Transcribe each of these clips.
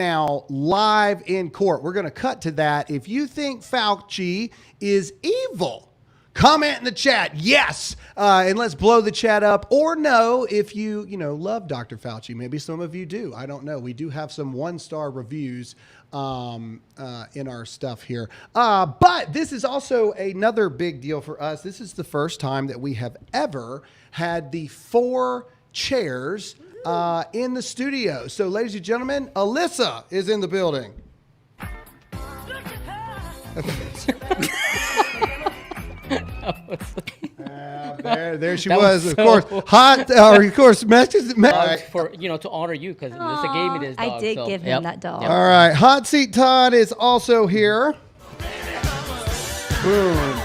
now live in court. We're going to cut to that. If you think Fauci is evil, comment in the chat, yes, and let's blow the chat up. Or no, if you love Dr. Fauci. Maybe some of you do. I don't know. We do have some 1-star reviews in our stuff here. But this is also another big deal for us. This is the first time that we have ever had the 4 chairs in the studio. So, ladies and gentlemen, Alyssa is in the building. There she was. Of course, hot. Of course, messages for to honor you because Alyssa gave me this dog. I did give him that dog. All right, Hot Seat Todd is also here. Boom.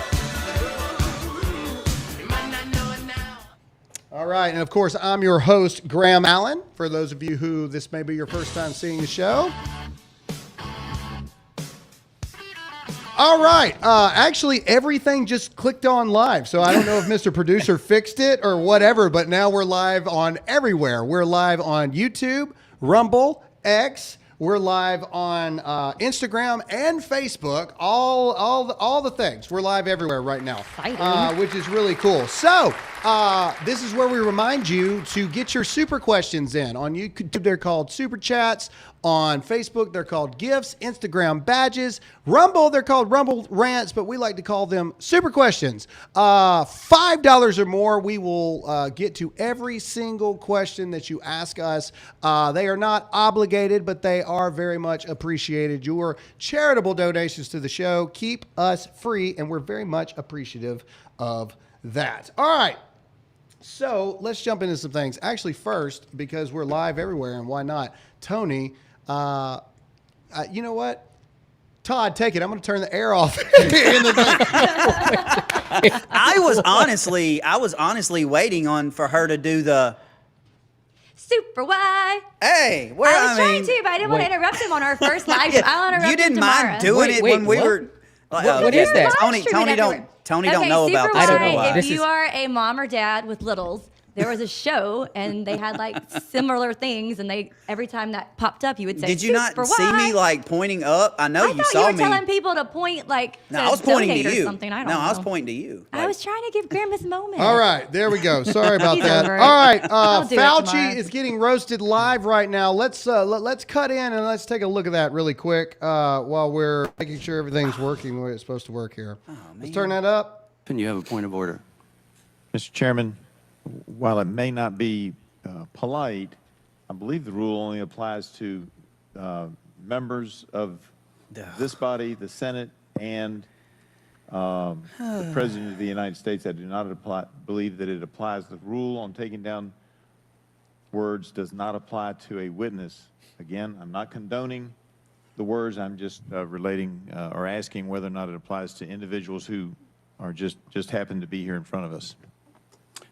All right, and of course, I'm your host, Graham Allen. For those of you who this may be your first time seeing the show. All right. Actually, everything just clicked on live. So I don't know if Mr. Producer fixed it or whatever, but now we're live on everywhere. We're live on YouTube, Rumble, X. We're live on Instagram and Facebook, all the things. We're live everywhere right now, which is really cool. So this is where we remind you to get your super questions in. On YouTube, they're called super chats. On Facebook, they're called gifts. Instagram, badges. Rumble, they're called Rumble rants, but we like to call them super questions. $5 or more, we will get to every single question that you ask us. They are not obligated, but they are very much appreciated. Your charitable donations to the show keep us free, and we're very much appreciative of that. All right. So let's jump into some things. Actually, first, because we're live everywhere, and why not? Tony, you know what? Todd, take it. I'm going to turn the air off. I was honestly waiting for her to do the Super Y. Hey, I was trying to, but I didn't want to interrupt him on our first live. I'll interrupt you didn't him mind doing it when we were. What is that? Tony don't know about the Super Y. If you are a mom or dad with littles, there was a show and they had like similar things, and every time that popped up, you would say, "Did you not see me like pointing up? I know you saw me." I thought you were telling people to point like no, I was pointing to you. Or something. I don't know. I was pointing to you. I was trying to give Graham his moment. All right, there we go. Sorry about that. All right, Fauci is getting roasted live right now. Let's cut in and let's take a look at that really quick while we're making sure everything's working the way it's supposed to work here. Oh, let's turn that up. And you have a point of order. Mr. Chairman, while it may not be polite, I believe the rule only applies to members of this body, the Senate, and the President of the United States. I do not believe that it applies. The rule on taking down words does not apply to a witness. Again, I'm not condoning the words. I'm just relating or asking whether or not it applies to individuals who are just happen to be here in front of us.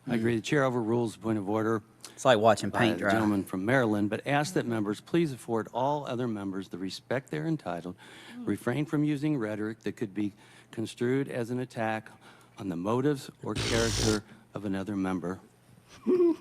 I agree. The chair overrules the point of order. It's like watching paint dry. The gentleman from Maryland, but ask that members please afford all other members the respect they're entitled, refrain from using rhetoric that could be construed as an attack on the motives or character of another member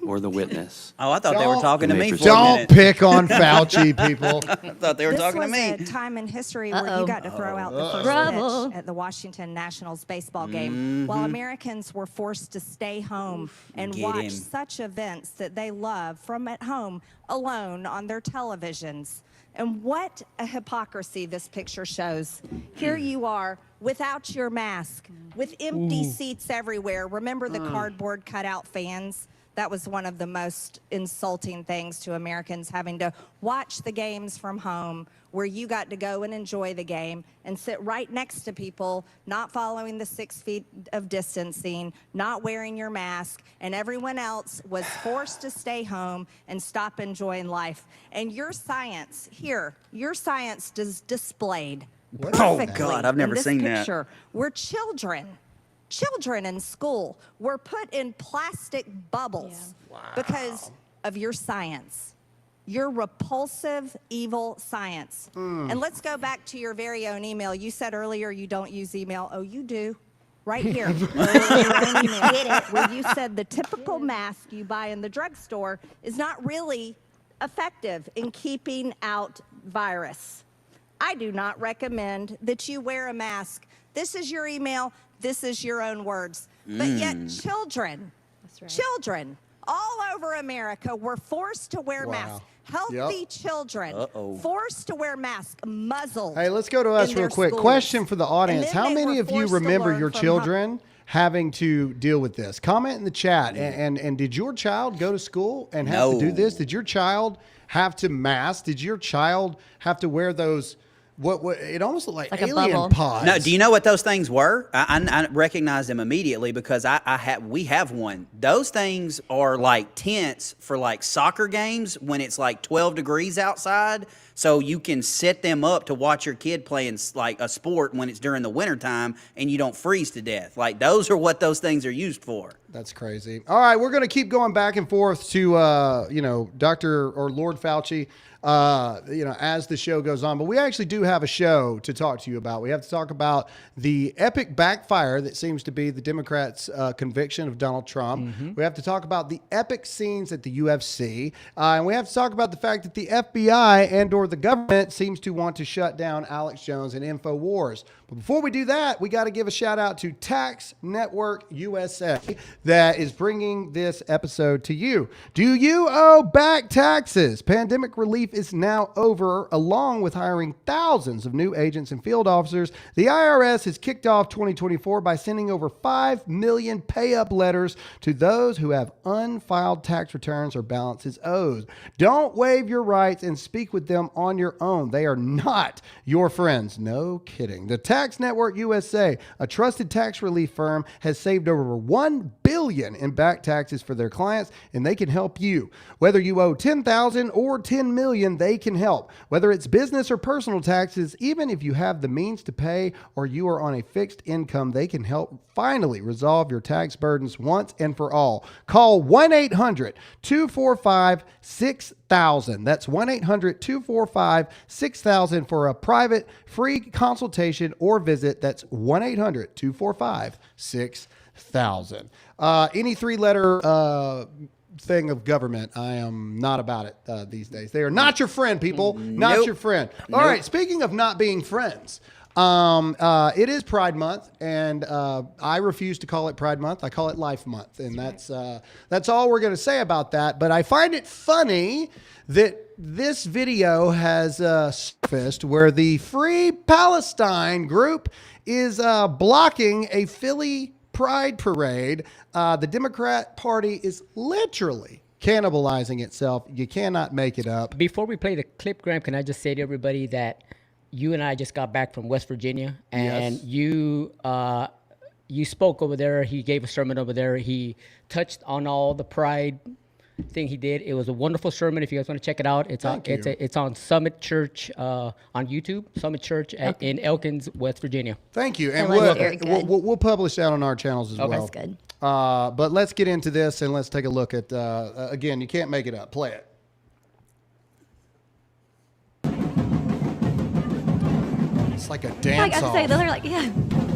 or the witness. Oh, I thought they were talking to me for a Don't minute. pick on Fauci, people. I thought they were talking to me. This was a time in history where you got to throw out the first pitch at the Washington Nationals baseball game while Americans were forced to stay home and watch such events that they love from at home alone on their televisions. And what a hypocrisy this picture shows. Here you are without your mask, with empty seats everywhere. Remember the cardboard cutout fans? That was one of the most insulting things to Americans, having to watch the games from home where you got to go and enjoy the game and sit right next to people not following the 6 feet of distancing, not wearing your mask, and everyone else was forced to stay home and stop enjoying life. And your science here, your science is displayed perfectly. Oh, God, I've never seen that. Picture. We're children in school were put in plastic bubbles because of your science, your repulsive, evil science. And let's go back to your very own email. You said earlier you don't use email. Oh, you do. Right here. Where you said the typical mask you buy in the drugstore is not really effective in keeping out virus. I do not recommend that you wear a mask. This is your email. This is your own words. But yet children, children all over America were forced to wear masks. Healthy children forced to wear masks, muzzled. Hey, let's go to us real quick. schools. Question for the audience. How many of you forced to remember learn your from children having to deal with this? Comment in the chat. And did your child go to school and have to do this? Did your child have to mask? Did your child have to wear those? What it almost looked like a alien bubble. pods. No, do you know what those things were? I recognize them immediately because we have one. Those things are like tents for like soccer games when it's like 12 degrees outside. So you can set them up to watch your kid playing like a sport when it's during the wintertime and you don't freeze to death. Like those are what those things are used for. That's crazy. All right, we're going to keep going back and forth to, Dr. or Lord Fauci, as the show goes on. But we actually do have a show to talk to you about. We have to talk about the epic backfire that seems to be the Democrats' conviction of Donald Trump. Mm-hmm. We have to talk about the epic scenes at the UFC. And we have to talk about the fact that the FBI and or the government seems to want to shut down Alex Jones and InfoWars. But before we do that, we got to give a shout out to Tax Network USA that is bringing this episode to you. Do you owe back taxes? Pandemic relief is now over. Along with hiring thousands of new agents and field officers, the IRS has kicked off 2024 by sending over 5 million pay-up letters to those who have unfiled tax returns or balances owed. Don't waive your rights and speak with them on your own. They are not your friends. No kidding. The Tax Network USA, a trusted tax relief firm, has saved over $1 billion in back taxes for their clients, and they can help you. Whether you owe $10,000 or $10 million, they can help. Whether it's business or personal taxes, even if you have the means to pay or you are on a fixed income, they can help finally resolve your tax burdens once and for all. Call 1-800-245-6000. That's 1-800-245-6000 for a private free consultation or visit. That's 1-800-245-6000. Any three-letter thing of government, I am not about it these days. They are not your friend, people. Not your friend. All right, speaking of not being friends, it is Pride Month, and I refuse to call it Pride Month. I call it Life Month, and that's all we're going to say about that. But I find it funny that this video has surfaced where the Free Palestine group is blocking a Philly Pride parade. The Democrat Party is literally cannibalizing itself. You cannot make it up. Before we play the clip, Graham, can I just say to everybody that you and I just got back from West Virginia, and you spoke over there. He gave a sermon over there. He touched on all the pride thing he did. It was a wonderful sermon. If you guys want to check it out, it's on Summit Church on YouTube. Summit Church in Elkins, West Virginia. Thank you, and we'll publish that on our channels as well. That's good. But let's get into this and let's take a look at again. You can't make it up. Play it. It's like a dance Like I off. say, they're like,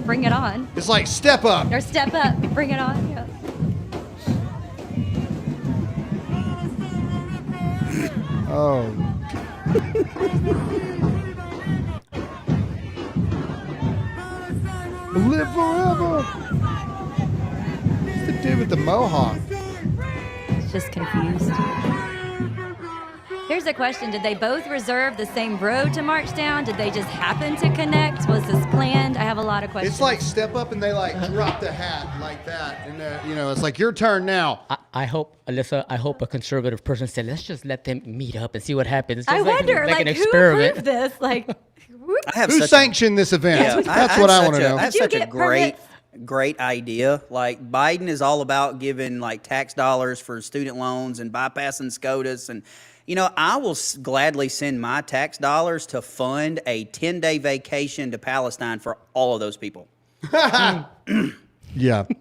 bring it on. It's like step up. Or step up, bring it on. Yeah. Oh. Live forever. What's the dude with the mohawk? It's just confused. Here's a question. Did they both reserve the same road to march down? Did they just happen to connect? Was this planned? I have a lot of questions. It's like step up and they like drop the hat like that. And, it's like your turn now. I hope, Alyssa, a conservative person said, let's just let them meet up and see what happens. It's I just wonder, an who experiment. approved this? Like, Who sanctioned this event? That's what I want to know. I have Did you such a get permits? great idea. Like Biden is all about giving like tax dollars for student loans and bypassing SCOTUS. And, I will gladly send my tax dollars to fund a 10-day vacation to Palestine for all of those people. Yeah.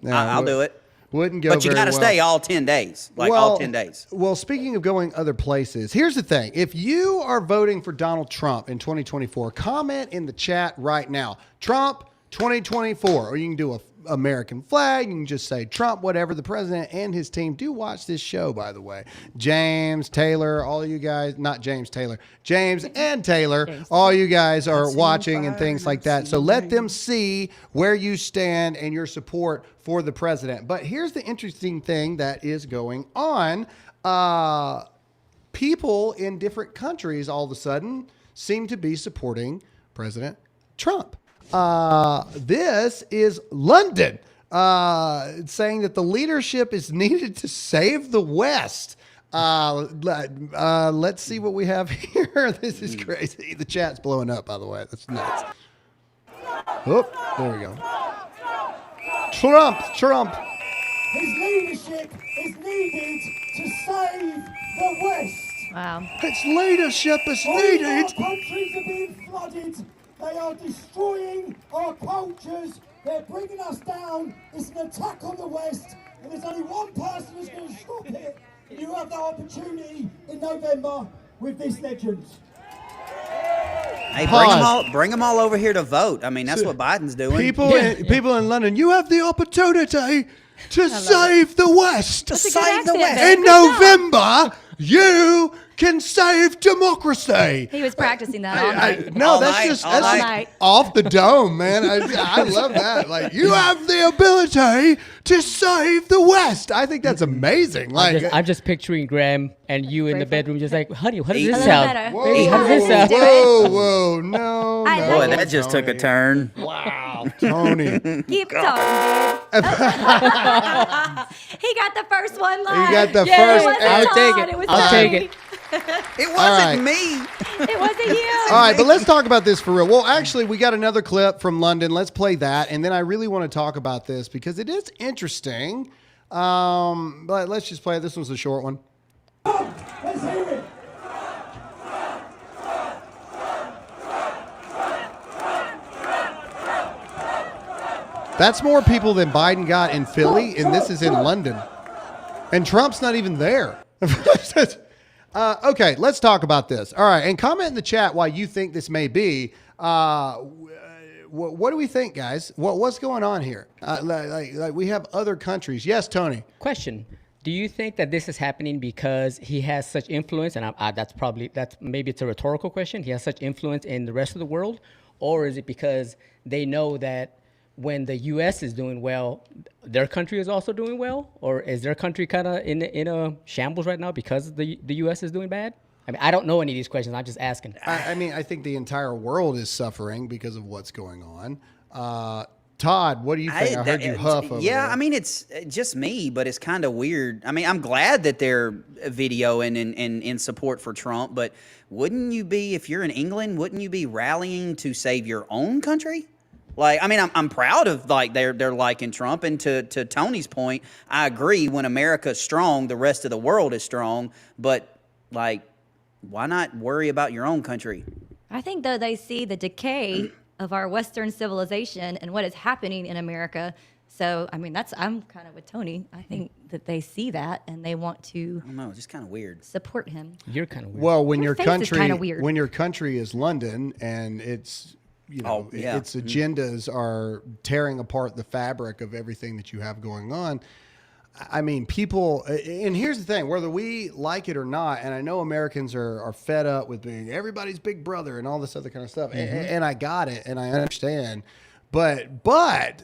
I'll do it. Wouldn't go But you very got to well. stay all 10 days, all 10 days. Well, speaking of going other places, here's the thing. If you are voting for Donald Trump in 2024, comment in the chat right now, Trump 2024, or you can do American flag. You can just say Trump, whatever. The president and his team do watch this show, by the way. James, Taylor, all you guys, not James Taylor, James and Taylor, all you guys are watching and things like that. So let them see where you stand and your support for the president. But here's the interesting thing that is going on. People in different countries all of a sudden seem to be supporting President Trump. This is London saying that the leadership is needed to save the West. Let's see what we have here. This is crazy. The chat's blowing up, by the way. That's nuts. Oh, there we go. Trump. His leadership is needed to save the West. Wow. Its leadership is needed. Our countries are being flooded. They are destroying our cultures. They're bringing us down. It's an attack on the West. And there's only one person who's going to stop it. And you have that opportunity in November with this legend. Hey, bring them all over here to vote. I mean, that's what Biden's doing. People in London, you have the opportunity to save the West. That's a good accent, West. babe. In Good job. November, you can save democracy. He was practicing that all night. No, All that's night, just all that's night. just All night. off the dome, man. I love that. Like, you have the ability to save the West. I think that's amazing. Like, I'm just picturing Graham and you in the bedroom, just like, honey, how does Eat- this A little sound? better. whoa, Hey, how does this sound? whoa, no. I no, like Boy, that just took a Tony. turn. Wow, Tony. Keep talking, dude. He got the first one live. You got the It first. wasn't I'll Todd, take it. It was I'll Tony. take it. It wasn't right. me. It wasn't you. All right, but let's talk about this for real. Well, actually, we got another clip from London. Let's play that, and then I really want to talk about this because it is interesting. But let's just play it. This one's a short one. Let's hear it. That's more people than Biden got in Philly, and this is in London. And Trump's not even there. Okay, let's talk about this. All right, and comment in the chat why you think this may be. What do we think, guys? What's going on here? Like we have other countries. Yes, Tony. Question: do you think that this is happening because he has such influence? And that's maybe it's a rhetorical question. He has such influence in the rest of the world, or is it because they know that when the U.S. is doing well, their country is also doing well, or is their country kind of in a shambles right now because the U.S. is doing bad? I mean, I don't know any of these questions. I'm just asking. I mean, I think the entire world is suffering because of what's going on. Todd, what do you think? I heard you huff over Yeah, there. I mean, it's just me, but it's kind of weird. I mean, I'm glad that they're videoing and in support for Trump, but wouldn't you be, if you're in England, wouldn't you be rallying to save your own country? Like, I mean, I'm proud of, like, they're liking Trump, and to Tony's point, I agree, when America's strong, the rest of the world is strong, but, like, why not worry about your own country? I think, though, they see the decay of our Western civilization and what is happening in America. So, I mean, I'm kind of with Tony. I think that they see that and they want to I don't know, it's just kind of weird. support him. You're kind of weird. Well, when Your your face is country, kinda weird. when your country is London and it's, you know, Oh, yeah. its agendas are tearing apart the fabric of everything that you have going on. I mean, people, and here's the thing, whether we like it or not, and I know Americans are fed up with being everybody's big brother and all this other kind of stuff, and I got it, and I understand, but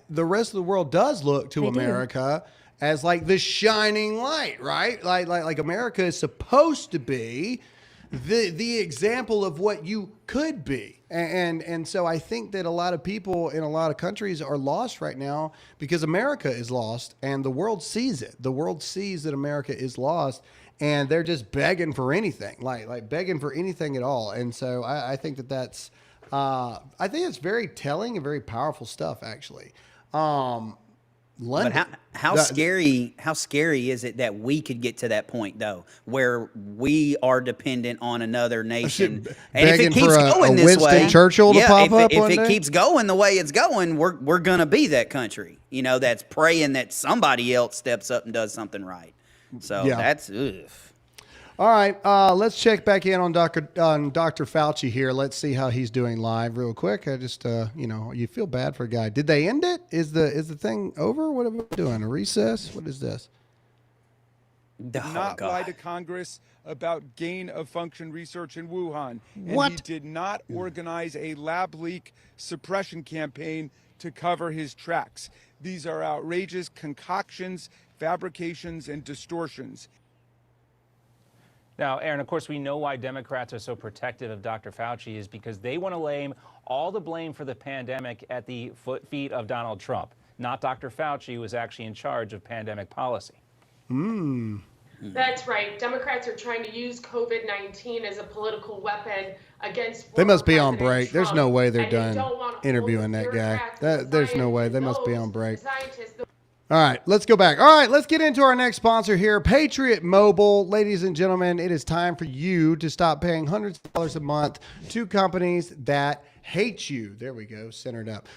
the rest of the world does look to America as like the shining light, right? Like America is supposed to be the example of what you could be. And so I think that a lot of people in a lot of countries are lost right now because America is lost and the world sees it. The world sees that America is lost and they're just begging for anything, like begging for anything at all. And so I think that's I think it's very telling and very powerful stuff, actually. London. But how scary is it that we could get to that point, though, where we are dependent on another nation? And if it Begging keeps for a going this Winston way, Churchill to yeah, pop if, up if one it day? keeps going the way it's going, we're gonna be that country, you know, that's praying that somebody else steps up and does something right. So Yeah. that's ugh. All right, let's check back in on Dr. Fauci here. Let's see how he's doing live real quick. I just, you feel bad for a guy. Did they end it? Is the thing over? What are we doing? A recess? What is this? Not lie to Congress about gain of function research in Wuhan. And What? he did not organize a lab leak suppression campaign to cover his tracks. These are outrageous concoctions, fabrications, and distortions. Now, Aaron, of course, we know why Democrats are so protective of Dr. Fauci is because they want to lay all the blame for the pandemic at the feet of Donald Trump, not Dr. Fauci, who was actually in charge of pandemic policy. That's right. Democrats are trying to use COVID-19 as a political weapon against. They must be on President break. There's Trump, no way they're and they done don't want to hold interviewing the that guy. bureaucrats and the There's no way. scientists They and must be those on break. scientists. All right, let's go back. All right, let's get into our next sponsor here, Patriot Mobile. Ladies and gentlemen, it is time for you to stop paying hundreds of dollars a month to companies that hate you. There we go, centered up.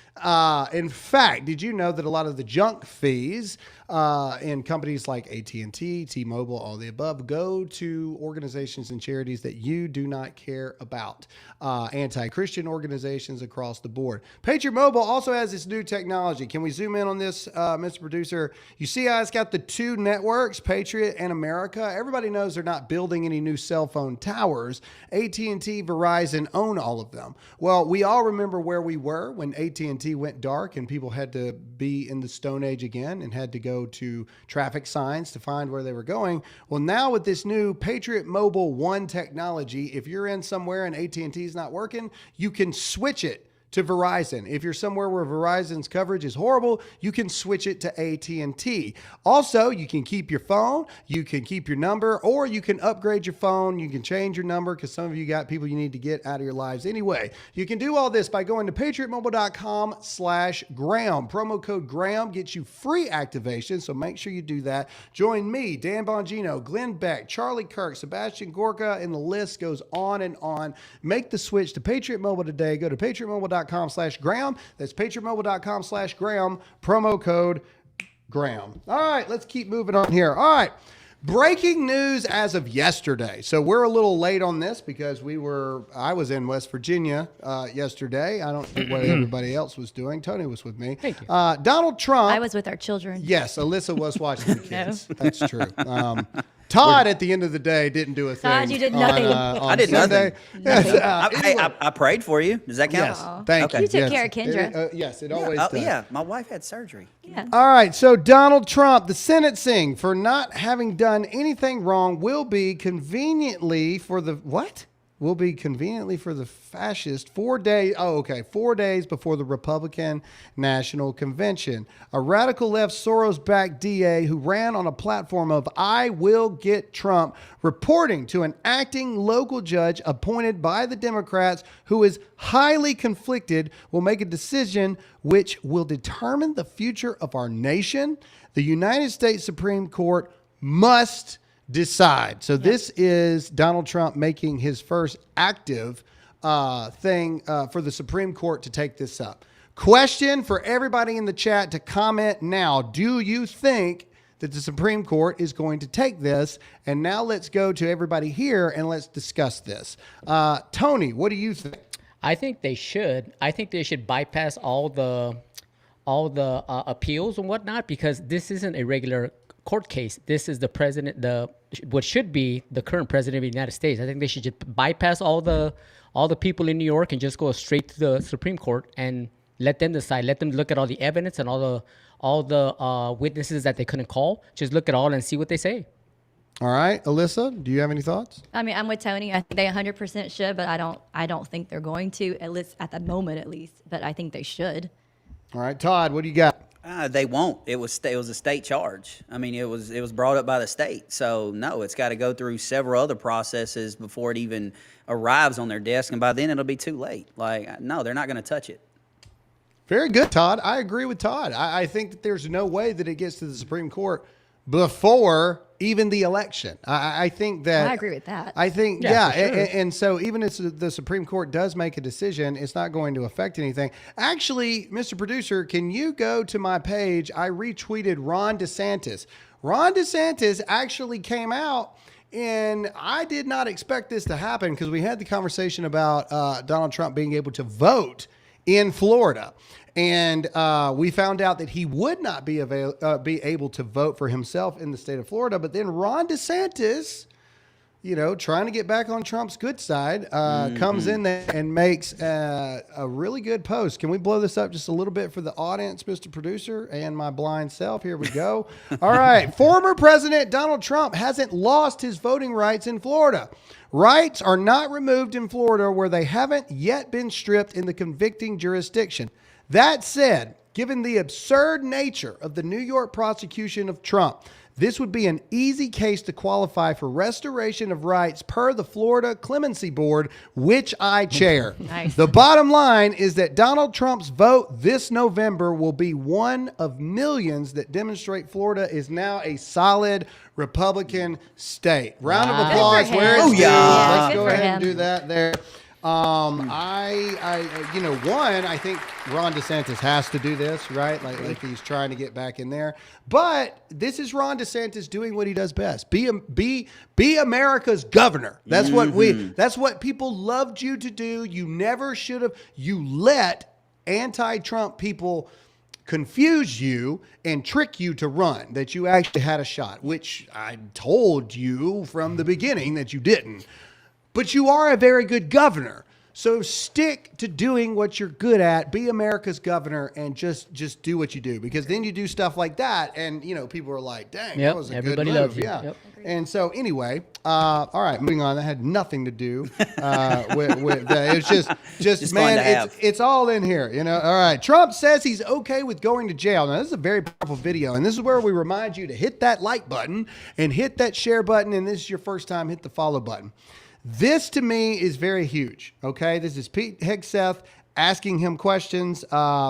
In fact, did you know that a lot of the junk fees in companies like AT&T, T-Mobile, all the above, go to organizations and charities that you do not care about, anti-Christian organizations across the board. Patriot Mobile also has this new technology. Can we zoom in on this, Mr. Producer? You see how it's got the two networks, Patriot and America? Everybody knows they're not building any new cell phone towers. AT&T, Verizon own all of them. Well, we all remember where we were when AT&T went dark and people had to be in the Stone Age again and had to go to traffic signs to find where they were going. Well, now with this new Patriot Mobile One technology, if you're in somewhere and AT&T is not working, you can switch it to Verizon. If you're somewhere where Verizon's coverage is horrible, you can switch it to AT&T. Also, you can keep your phone, you can keep your number, or you can upgrade your phone. You can change your number because some of you got people you need to get out of your lives anyway. You can do all this by going to patriotmobile.com/Graham. Promo code Graham gets you free activation, so make sure you do that. Join me, Dan Bongino, Glenn Beck, Charlie Kirk, Sebastian Gorka, and the list goes on and on. Make the switch to Patriot Mobile today. Go to patriotmobile.com/Graham. That's patriotmobile.com/Graham. Promo code Graham. All right, let's keep moving on here. All right. Breaking news as of yesterday. So we're a little late on this because I was in West Virginia yesterday. I don't know what everybody else was doing. Tony was with me. Thank you. Donald Trump. I was with our children. Yes, Alyssa was watching the kids. That's true. Todd, at the end of the day, didn't do a thing. Todd, you did nothing. I did Sunday. nothing. Yes, Hey, I prayed for you. Does that count? yes, thank Okay. you. You took Yes. care of Kendra. Yes, it always Oh, does. yeah, my wife had surgery. Yeah. All right, so Donald Trump, the sentencing for not having done anything wrong will be conveniently for the what? Will be conveniently for the fascist 4 days. Oh, okay. 4 days before the Republican National Convention. A radical left Soros-backed DA who ran on a platform of "I will get Trump," reporting to an acting local judge appointed by the Democrats who is highly conflicted, will make a decision which will determine the future of our nation. The United States Supreme Court must decide. So this is Donald Trump making his first active thing for the Supreme Court to take this up. Question for everybody in the chat to comment now. Do you think that the Supreme Court is going to take this? And now let's go to everybody here and let's discuss this. Tony, what do you think? I think they should. I think they should bypass all the appeals and whatnot, because this isn't a regular court case. This is the president, what should be the current president of the United States. I think they should just bypass all the people in New York and just go straight to the Supreme Court and let them decide. Let them look at all the evidence and all the witnesses that they couldn't call. Just look at all and see what they say. All right, Alyssa, do you have any thoughts? I mean, I'm with Tony. I think they 100% should, but I don't think they're going to, at least at the moment, at least. But I think they should. All right, Todd, what do you got? They won't. It was a state charge. I mean, it was brought up by the state. So no, it's got to go through several other processes before it even arrives on their desk, and by then it'll be too late. Like, no, they're not going to touch it. Very good, Todd. I agree with Todd. I think that there's no way that it gets to the Supreme Court before even the election. I think that... I agree with that. I think, Yeah, for sure. and so even if the Supreme Court does make a decision, it's not going to affect anything. Actually, Mr. Producer, can you go to my page? I retweeted Ron DeSantis. Ron DeSantis actually came out And I did not expect this to happen because we had the conversation about Donald Trump being able to vote in Florida. And we found out that he would not be able to vote for himself in the state of Florida. But then Ron DeSantis, you know, trying to get back on Trump's good side, comes in there and makes a really good post. Can we blow this up just a little bit for the audience, Mr. Producer, and my blind self? Here we go. All right. Former President Donald Trump hasn't lost his voting rights in Florida. Rights are not removed in Florida where they haven't yet been stripped in the convicting jurisdiction. That said, given the absurd nature of the New York prosecution of Trump, this would be an easy case to qualify for restoration of rights per the Florida Clemency Board, which I chair. Nice. The bottom line is that Donald Trump's vote this November will be one of millions that demonstrate Florida is now a solid Republican state. Round of applause. Good for him. Where it's Oh, due. yeah. Let's Good go for ahead and him. do that there. I think Ron DeSantis has to do this, right? Like he's trying to get back in there. But this is Ron DeSantis doing what he does best. Be America's governor. That's that's what people loved you to do. You never should have. You let anti-Trump people confuse you and trick you to run that you actually had a shot, which I told you from the beginning that you didn't. But you are a very good governor. So stick to doing what you're good at. Be America's governor and just do what you do. Because then you do stuff like that and, you know, people are like, dang, that was a everybody good move. loves you. Yeah. Yep. And so anyway, all right, moving on. That had nothing to do with that. It's just fun man, to have. it's all in here, you know. All right. Trump says he's okay with going to jail. Now, this is a very powerful video, and this is where we remind you to hit that like button and hit that share button. And this is your first time, hit the follow button. This to me is very huge. Okay. This is Pete Hegseth asking him questions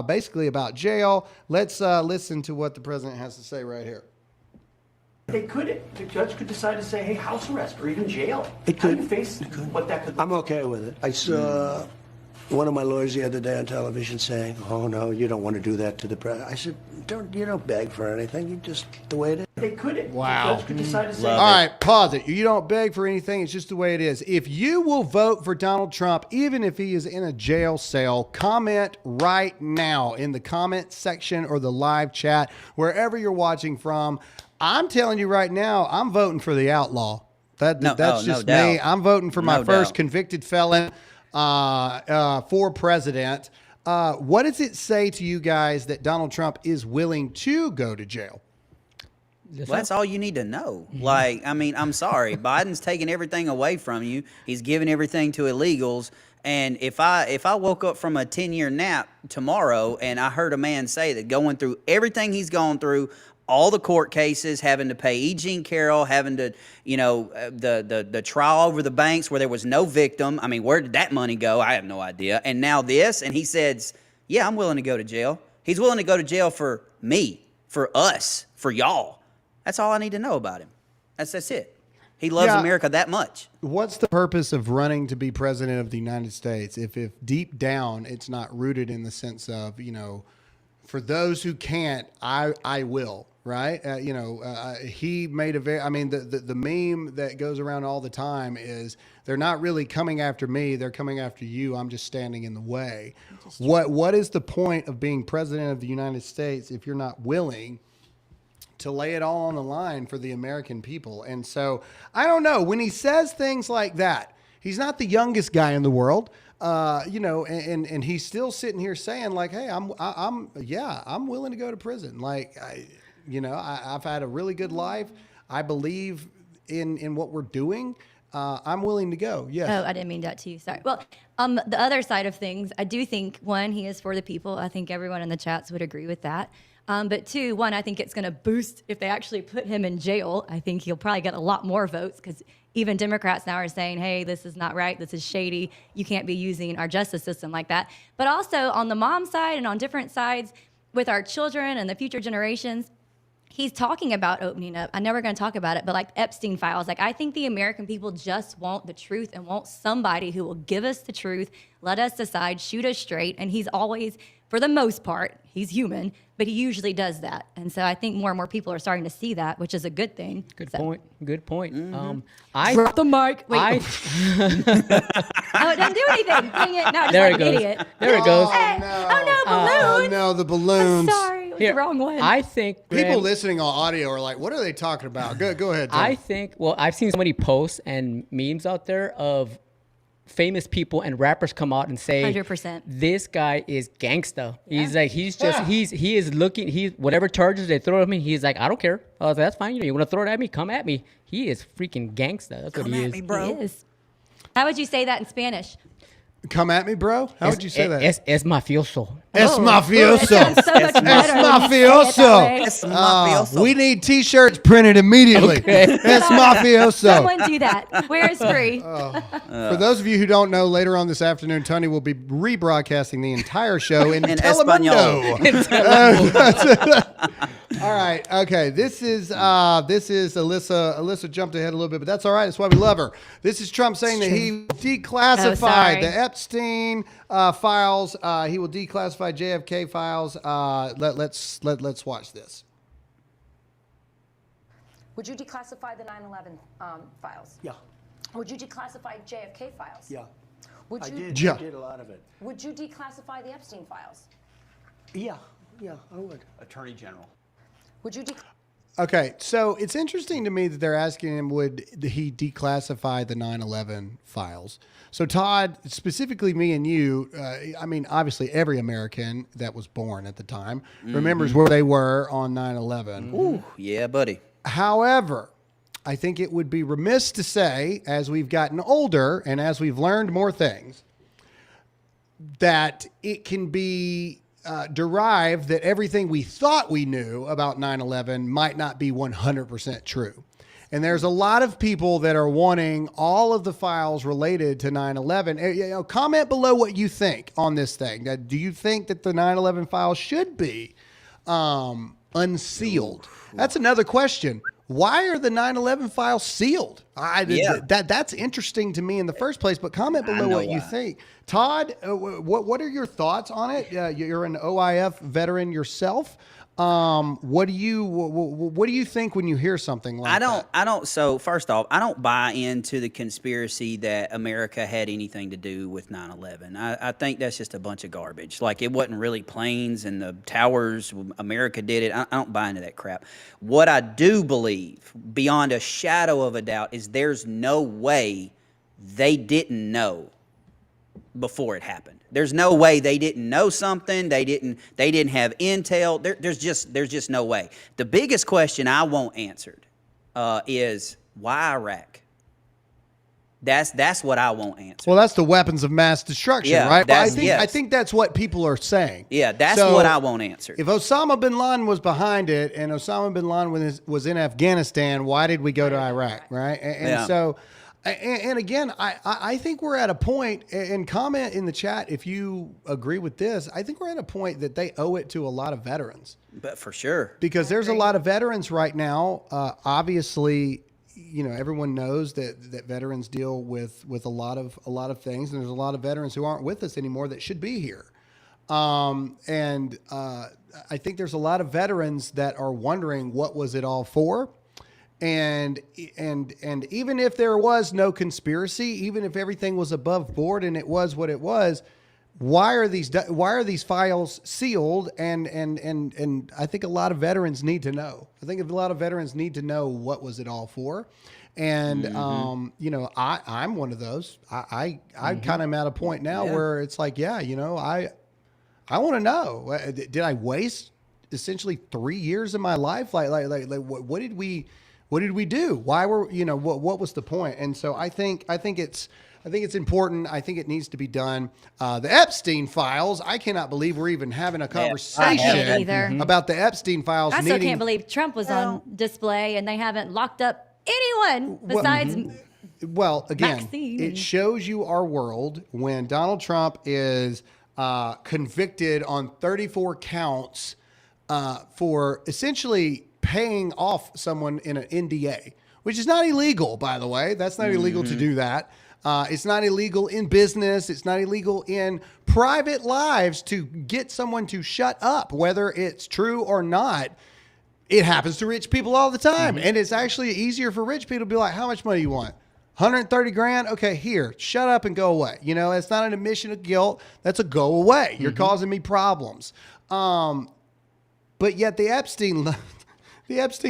basically about jail. Let's listen to what the president has to say right here. The judge could decide to say, hey, house arrest or even jail. It How do could. you face what that could I'm okay with it. I saw one of my lawyers the other day on television saying, "Oh no, you don't want to do that to the president." I said, "You don't beg for anything. You just the way it is." They could. Wow. The judge could decide to say, All right, pause it. You don't beg for anything. It's just the way it is. If you will vote for Donald Trump, even if he is in a jail cell, comment right now in the comment section or the live chat, wherever you're watching from. I'm telling you right now, I'm voting for the outlaw. That's just me. I'm voting for my first convicted felon for president. What does it say to you guys that Donald Trump is willing to go to jail? Well, that's all you need to know. Like, I mean, I'm sorry. Biden's taking everything away from you. He's giving everything to illegals. And if I woke up from a 10-year nap tomorrow and I heard a man say that going through everything he's gone through, all the court cases, having to pay E. Jean Carroll, having to, you know, the trial over the banks where there was no victim. I mean, where did that money go? I have no idea. And now this, and he says, yeah, I'm willing to go to jail. He's willing to go to jail for me, for us, for y'all. That's all I need to know about him. That's it. He loves America that much. What's the purpose of running to be president of the United States if deep down it's not rooted in the sense of, you know, for those who can't, I will, right? He made the meme that goes around all the time is they're not really coming after me. They're coming after you. I'm just standing in the way. What is the point of being president of the United States if you're not willing to lay it all on the line for the American people? And so I don't know, when he says things like that, he's not the youngest guy in the world. And he's still sitting here saying like, hey, I'm willing to go to prison. Like, I've had a really good life. I believe in what we're doing. I'm willing to go. Yes. Oh, I didn't mean that to you. Sorry. Well, the other side of things, I do think, one, he is for the people. I think everyone in the chats would agree with that. But two, I think it's going to boost if they actually put him in jail. I think he'll probably get a lot more votes because even Democrats now are saying, hey, this is not right. This is shady. You can't be using our justice system like that. But also on the mom side and on different sides with our children and the future generations, he's talking about opening up. I know we're going to talk about it, but like Epstein files, like I think the American people just want the truth and want somebody who will give us the truth, let us decide, shoot us straight. And he's always, for the most part, he's human, but he usually does that. And so I think more and more people are starting to see that, which is a good thing. Good point. Good point. Drop the mic. Wait. I, Oh, it doesn't do anything. Dang it. No, just There like it an goes. idiot. There it goes. Hey. Oh, no, balloons. Oh no, the balloons. Sorry, it was the wrong one. I think People Graham, listening on audio are like, what are they talking about? Go ahead. Tim. I think, well, I've seen so many posts and memes out there of famous people and rappers come out and say 100%. this guy is gangsta. He's like, he is looking, whatever charges they throw at me, he's like, I don't care. I was like, that's fine. You want to throw it at me? Come at me. He is freaking gangsta. That's what he is. He is. How would you say that in Spanish? Come at me, bro. How would you say that? Es mafioso. Es Oh, mafioso. it sounds so much better Es when you say it that way. mafioso. Es mafioso. We need T-shirts printed immediately. Es mafioso. Someone do that. Where is free? For those of you who don't know, later on this afternoon, Tony will be rebroadcasting the entire show in Espanol. Telemundo. All right. Okay. This is Alyssa. Alyssa jumped ahead a little bit, but that's all right. That's why we love her. This is Trump saying that he declassified sorry. the Epstein files. He will declassify JFK files. Let's watch this. Would you declassify the 9/11 files? Yeah. Would you declassify JFK files? Yeah. Would I you? did. Yeah. I did a lot of it. Would you declassify the Epstein files? Yeah. Yeah, I would. Attorney General. Would you? Okay, so it's interesting to me that they're asking him, would he declassify the 9/11 files? So Todd, specifically me and you, I mean, obviously every American that was born at the time remembers where they were on 9/11. Ooh, yeah, buddy. However, I think it would be remiss to say, as we've gotten older and as we've learned more things, that it can be derived that everything we thought we knew about 9/11 might not be 100% true. And there's a lot of people that are wanting all of the files related to 9/11. You know, comment below what you think on this thing. Do you think that the 9/11 files should be unsealed? That's another question. Why are the 9/11 files sealed? That's interesting to me in the first place, but comment below what you think. Todd, what are your thoughts on it? You're an OIF veteran yourself. What do you think when you hear something like that? I don't. So first off, I don't buy into the conspiracy that America had anything to do with 9/11. I think that's just a bunch of garbage. Like, it wasn't really planes and the towers. America did it. I don't buy into that crap. What I do believe, beyond a shadow of a doubt, is there's no way they didn't know before it happened. There's no way they didn't know something. They didn't have intel. There's just no way. The biggest question I want answered is why Iraq? That's what I want answered. Well, that's the weapons of mass destruction, right? Well, I think that's what people are saying. Yeah, that's what I want answered. If Osama bin Laden was behind it and Osama bin Laden was in Afghanistan, why did we go to Iraq, right? And so... And again, I think we're at a point, and comment in the chat if you agree with this, I think we're at a point that they owe it to a lot of veterans. But for sure. Because there's a lot of veterans right now. Obviously, you know, everyone knows that veterans deal with a lot of things, and there's a lot of veterans who aren't with us anymore that should be here. And I think there's a lot of veterans that are wondering, what was it all for? And even if there was no conspiracy, even if everything was above board and it was what it was, why are these files sealed? And I think a lot of veterans need to know. I think a lot of veterans need to know, what was it all for? And you know, I'm one of those. I kind of am at a point now where it's like, yeah, you know, I want to know. Did I waste essentially 3 years of my life? Like what did we do? Why were, you know, what was the point? And so I think it's important. I think it needs to be done. The Epstein files, I cannot believe we're even having a conversation about the Epstein files. I still can't believe Trump was on display and they haven't locked up anyone besides Well, again, Maxine. It shows you our world when Donald Trump is convicted on 34 counts for essentially paying off someone in an NDA, which is not illegal, by the way. That's not illegal to do that. It's not illegal in business. It's not illegal in private lives to get someone to shut up, whether it's true or not. It happens to rich people all the time. And it's actually easier for rich people to be like, how much money you want? 130 grand? Okay, here, shut up and go away. You know, it's not an admission of guilt. That's a go away. You're causing me problems. But yet the Epstein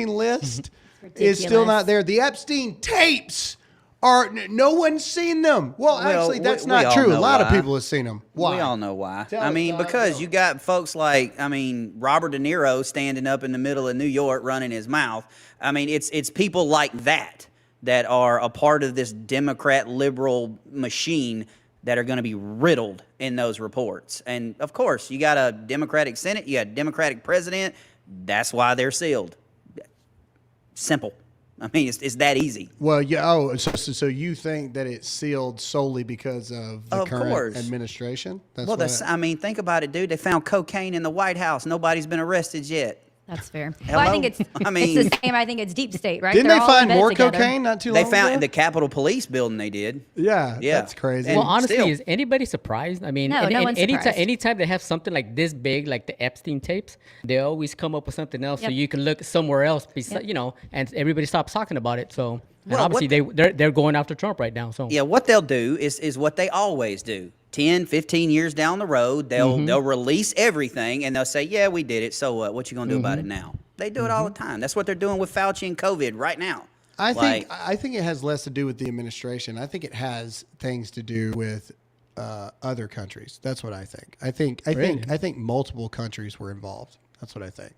list is still not there. The Epstein tapes are, no one's seen them. Well, actually, that's not true. A lot of people have seen them. Why? We all know why. Tell I us, mean, Todd, because tell you got folks like, I mean, Robert De Niro standing up in the middle of New York running his mouth. I mean, it's people like that are a part of this Democrat liberal machine that are going to be riddled in those reports. And of course, you got a Democratic Senate, you got a Democratic president. That's why they're sealed. Simple. I mean, it's that easy. Well, yeah. Oh, so you think that it's sealed solely because of the current administration? That's I mean, think about it, dude. They found cocaine in the White House. Nobody's been arrested yet. That's fair. Hello? Well, I think it's mean, the same. I think it's deep state, right? Didn't They're they all find in bed more together. cocaine not too long they found ago? in the Capitol Police building. They did. Yeah, Yeah. that's crazy. Well, honestly, still- is anybody surprised? I mean, No, no one's surprised. anytime they have something like this big, like the Epstein tapes, they always come up with something else so Yep. you can look somewhere else, Yep. you know, and everybody stops talking about it. So, and Well, obviously they're going after Trump right now. So Yeah, what they'll do is what they always do. 10, 15 years down the road, they'll release everything and they'll say, yeah, we did it. So what? What you going to do about it now? They do it all the time. That's what they're doing with Fauci and COVID right now. I think it has less to do with the administration. I think it has things to do with other countries. That's what I think. I think multiple countries were involved. That's what I think.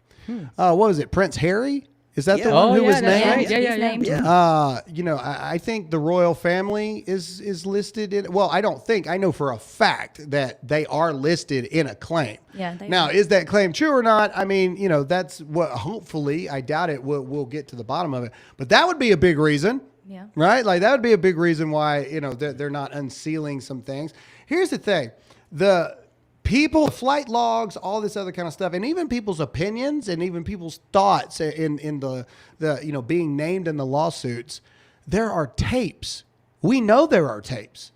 What was it? Prince Harry? Is that the one who was named? Yeah. You know, I think the royal family is listed in. Well, I don't think. I know for a fact that they are listed in a claim. Yeah. Now, is that claim true or not? I mean, you know, that's what. Hopefully, I doubt it. We'll get to the bottom of it. But that would be a big reason. Yeah. Right. Like that would be a big reason why they're not unsealing some things. Here's the thing: the people, flight logs, all this other kind of stuff, and even people's opinions and even people's thoughts in the being named in the lawsuits, there are tapes. We know there are tapes.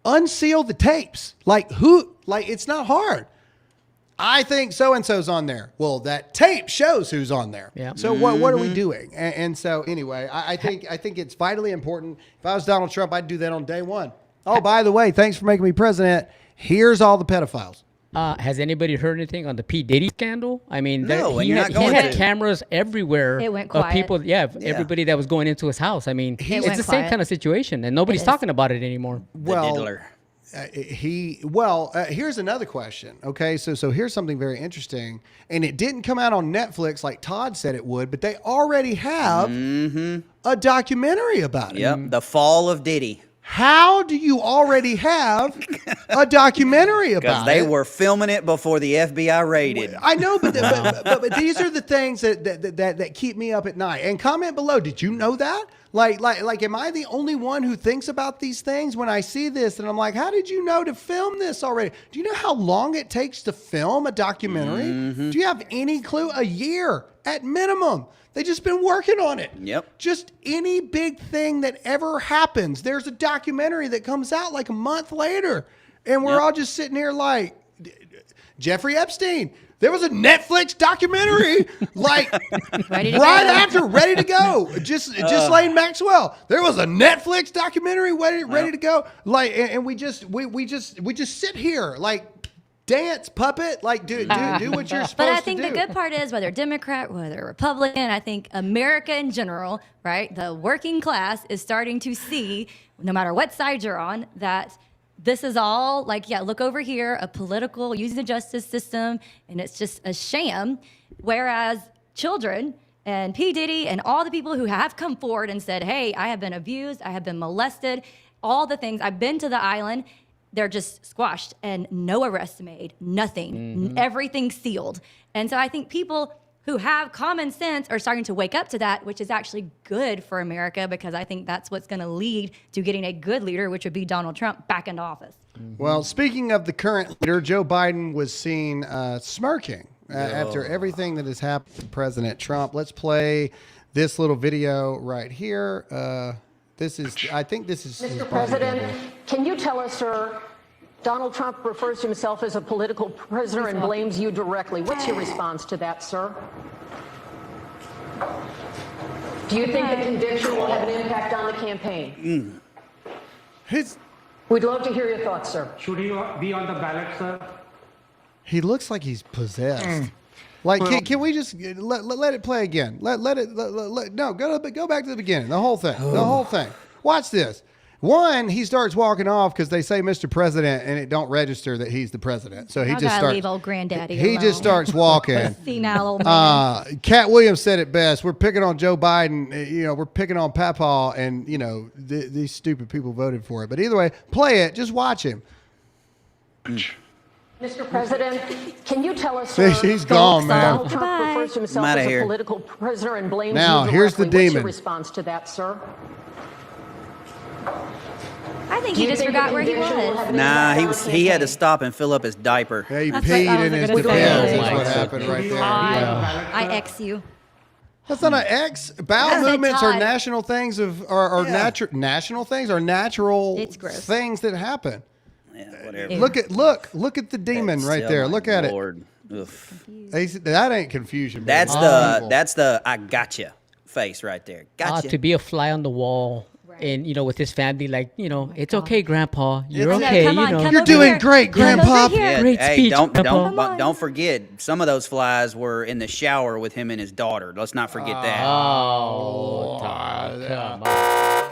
Unseal the tapes. Like it's not hard. I think so-and-so's on there. Well, that tape shows who's on there. Yeah. So what are we doing? And so anyway, I think it's vitally important. If I was Donald Trump, I'd do that on day one. Oh, by the way, thanks for making me president. Here's all the pedophiles. Has anybody heard anything on the P. Diddy scandal? I mean, No, and he you're had, not going he had to. cameras everywhere It went of quiet. people. Yeah, everybody that was going into his house. I mean, it's went the same quiet. kind of situation, and nobody's is. talking about it anymore. Well, diddler. Here's another question. Okay, so here's something very interesting, and it didn't come out on Netflix like Todd said it would, but they already have a documentary about it. Yep, the fall of Diddy. How do you already have a documentary about it? Because they were filming it before the FBI raided. I know, but these are the things that keep me up at night. And comment below, did you know that? Like, am I the only one who thinks about these things when I see this? And I'm like, how did you know to film this already? Do you know how long it takes to film a documentary? Do you have any clue? A year at minimum. They just been working on it. Yep. Just any big thing that ever happens, there's a documentary that comes out like a month later. And we're all just sitting here like, Jeffrey Epstein. There was a Netflix documentary like right after, ready to go. Just Lane Maxwell. There was a Netflix documentary ready to go. Like, and we just sit here like, dance, puppet, like do what you're supposed to do. But I think the good part is, whether Democrat, whether Republican, I think America in general, right, the working class is starting to see, no matter what side you're on, that this is all like, yeah, look over here, a political, using the justice system, and it's just a sham. Whereas children and P. Diddy and all the people who have come forward and said, hey, I have been abused, I have been molested, all the things, I've been to the island, they're just squashed and no arrests made, nothing, everything sealed. And so I think people who have common sense are starting to wake up to that, which is actually good for America, because I think that's what's going to lead to getting a good leader, which would be Donald Trump, back into office. Well, speaking of the current leader, Joe Biden was seen smirking after everything that has happened to President Trump. Let's play this little video right here. I think this is Mr. President, can you tell us, sir, Donald Trump refers to himself as a political prisoner and blames you directly. What's your response to that, sir? Do you think the conviction will have an impact on the campaign? We'd love to hear your thoughts, sir. Should he be on the ballot, sir? He looks like he's possessed. Like, can we just let it play again? No, go back to the beginning. The whole thing. The whole thing. Watch this. One, he starts walking off because they say Mr. President and it don't register that he's the president. So he Y'all just gotta starts. leave old granddaddy He alone. just starts walking. Senile old man. Cat Williams said it best. We're picking on Joe Biden. We're picking on Papaw, and these stupid people voted for it. But either way, play it. Just watch him. Mr. President, can you tell us, See, sir, he's gone, man. Donald Trump refers to himself I'm outta as a here. political prisoner and blames Now, you here's the directly. What's demon. your response to that, sir? I think Do he you just think forgot the where he conviction will have was. an Nah, impact he on was. the He had to campaign? stop and fill up his diaper. Yeah, he That's peed what I in was his gonna defense. say. That's what Oh, happened right there. I X you. That's not an X. Bowel That's a movements are Todd. national things national things are natural It's gross. things that happen. Yeah, whatever. Look at the demon right Oh, there. my Look at Lord. Ugh. it. That ain't confusion. That's man. the I gotcha face right there. Gotcha. To be a fly on the wall. And with his family, it's okay, Grandpa. You're It's- okay. come on, come You're over doing here. great, Come over Grandpa. here. Yeah, Great hey, speech, don't Grandpa. don't forget. Some of those flies were in the shower with him and his daughter. Let's not forget that. Oh, Todd, come on.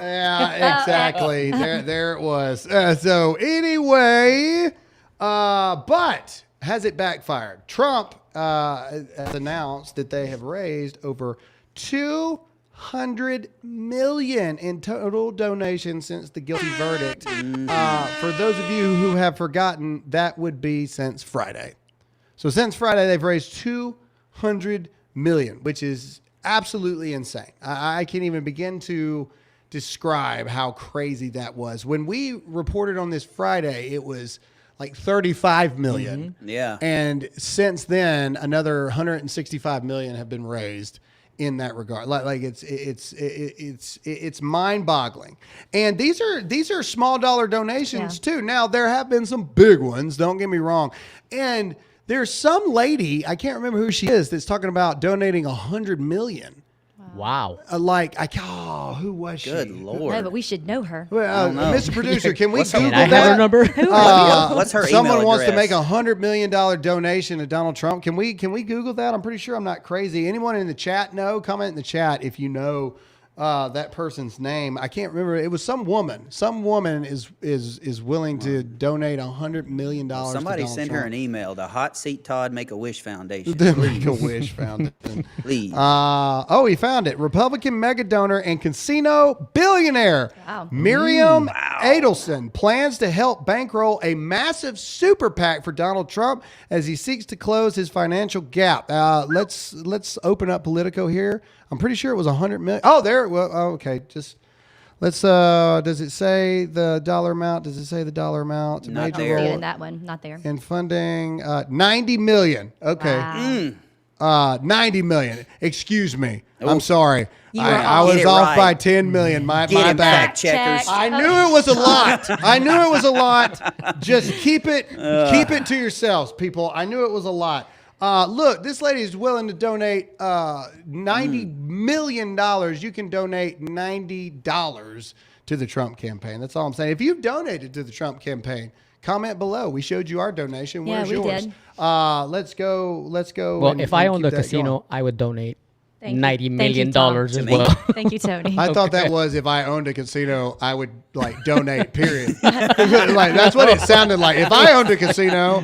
Yeah, exactly. there it was. So anyway, but has it backfired? Trump has announced that they have raised over $200 million in total donations since the guilty verdict. For those of you who have forgotten, that would be since Friday. So since Friday, they've raised $200 million, which is absolutely insane. I can't even begin to describe how crazy that was. When we reported on this Friday, it was like 35 million. Yeah. And since then, another 165 million have been raised in that regard. Like it's mind-boggling. And these are small dollar donations too. Now there have been some big ones, don't get me wrong. And there's some lady, I can't remember who she is, that's talking about donating 100 million. Wow. Who was she? Good Lord. No, but we should know her. Well, don't know. Mr. Producer, can we What's her- Google Can I that? have her number? What's her Someone email wants to address? make $100 million donation to Donald Trump. Can we Google that? I'm pretty sure I'm not crazy. Anyone in the chat know? Comment in the chat if you know that person's name. I can't remember. It was some woman. Some woman is willing to donate $100 million. Somebody to Donald send Trump. her an email. The Hot Seat Todd Make a Wish Foundation. The Make-A-Wish Foundation. Please. He found it. Republican mega donor and casino billionaire Wow. Miriam Adelson plans to help bankroll a massive super PAC for Donald Trump as he seeks to close his financial gap. Let's open up Politico here. I'm pretty sure it was 100 million. Oh, there. Well, okay. Just let's. Does it say the dollar amount? Does it say the dollar amount? Not Major there. role Yeah, that one, not there. in funding. 90 million. Okay. Wow. 90 million. Excuse me. I'm sorry. You I were was Get it off right. by 10 million. My Get him, bad. fact checkers. I knew it was a lot. I knew it was a lot. Just keep it to yourselves, people. I knew it was a lot. Look, this lady is willing to donate $90 million. You can donate $90 to the Trump campaign. That's all I'm saying. If you've donated to the Trump campaign, comment below. We showed you our donation. Yeah, Where's we yours? did. Let's go. Well, if I and owned keep a that casino, going. I would donate Thank you. $90 Thank you, million Tom. as To me. well. Thank you, Tony. I thought that was if I owned a casino, I would like donate. Period. Like that's what it sounded like. If I owned a casino,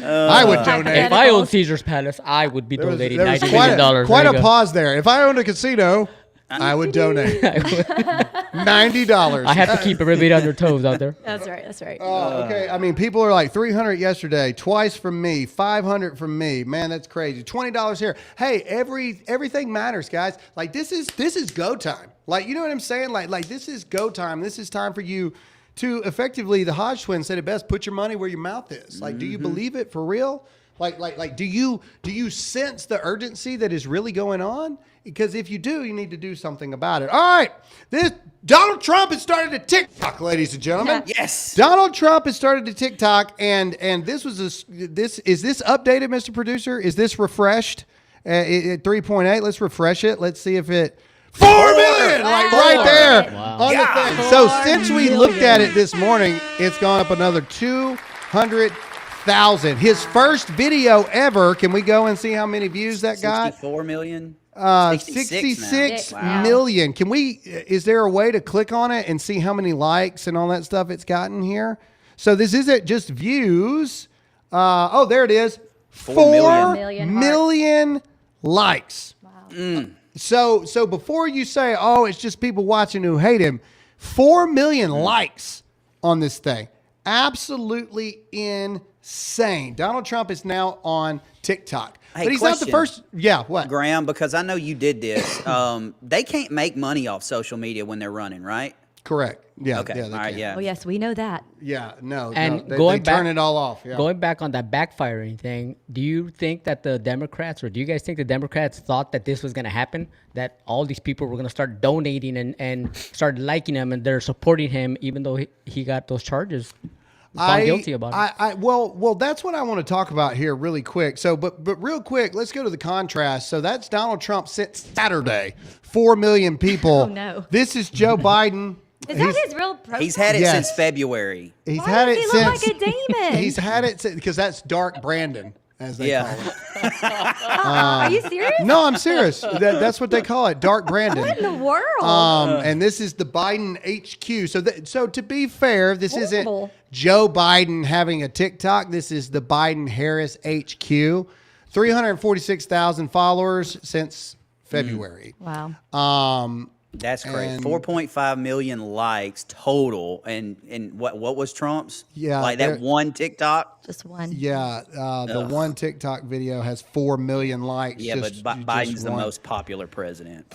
I would donate. If I owned Caesar's Palace, I would be donating There was $90 quite million. quite There a you go. pause there. If I owned a casino, I would donate $90. I have to keep everybody on their toes out there. That's right. That's right. Okay, I mean, people are like 300 yesterday, twice from me, 500 from me. Man, that's crazy. $20 here. Hey, everything matters, guys. Like this is go time. Like you know what I'm saying? Like this is go time. This is time for you to effectively. The Hodge twins said it best. Put your money where your mouth is. Like, do you believe it for real? Like, do you sense the urgency that is really going on? Because if you do, you need to do something about it. All right, this Donald Trump has started a TikTok, ladies and gentlemen. Yes, Donald Trump has started a TikTok, and this was is this updated, Mr. Producer? Is this refreshed at 3.8? Let's refresh it. Let's see if it 4 million, like right there on the thing. So since we looked at it this morning, it's gone up another 200,000. His first video ever. Can we go and see how many views that got? 64 million. 66 million. Can we? Is there a way to click on it and see how many likes and all that stuff it's gotten here? So this isn't just views. Oh, there it is. 4 million likes. Wow. So before you say, oh, it's just people watching who hate him, 4 million likes on this thing. Absolutely insane. Donald Trump is now on TikTok. Hey, but he's question. not the first. Yeah, what? Graham, because I know you did this. They can't make money off social media when they're running, right? Correct. Yeah. Okay. Yeah, All right. Yeah. Oh yes, we know that. Yeah. No. And no, going they back, turn it all off. Yeah. Going back on that backfiring thing, do you think that the Democrats, or do you guys think the Democrats thought that this was going to happen? That all these people were going to start donating and start liking him, and they're supporting him, even though he got those charges. Found guilty about it. Well, that's what I want to talk about here really quick. So, but real quick, let's go to the contrast. So that's Donald Trump since Saturday, 4 million people. Oh, no. This is Joe Biden. Is that his real profile? He's had it since February. He's Why had does it he since. look like a demon? He's had it since, because that's Dark Brandon, as they call it. Are you serious? No, I'm serious. That's what they call it, Dark Brandon. What in the world? And this is the Biden HQ. So to be fair, this Horrible. isn't Joe Biden having a TikTok. This is the Biden-Harris HQ. 346,000 followers since February. Wow. That's crazy. And 4.5 million likes total, and what was Trump's? Yeah, like that one TikTok. Just one. Yeah, the one TikTok video has 4 million likes. Yeah, but Biden's the most popular president.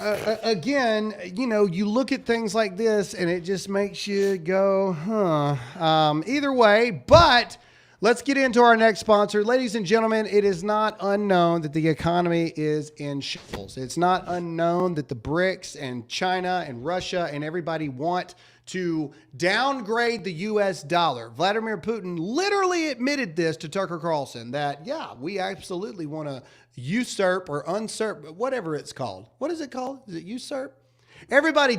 Again, you look at things like this, and it just makes you go, huh. Either way, but let's get into our next sponsor. Ladies and gentlemen, it is not unknown that the economy is in shambles. It's not unknown that the BRICS and China and Russia and everybody want to downgrade the U.S. dollar. Vladimir Putin literally admitted this to Tucker Carlson, that, yeah, we absolutely want to usurp or usurp, whatever it's called. What is it called? Is it usurp? Everybody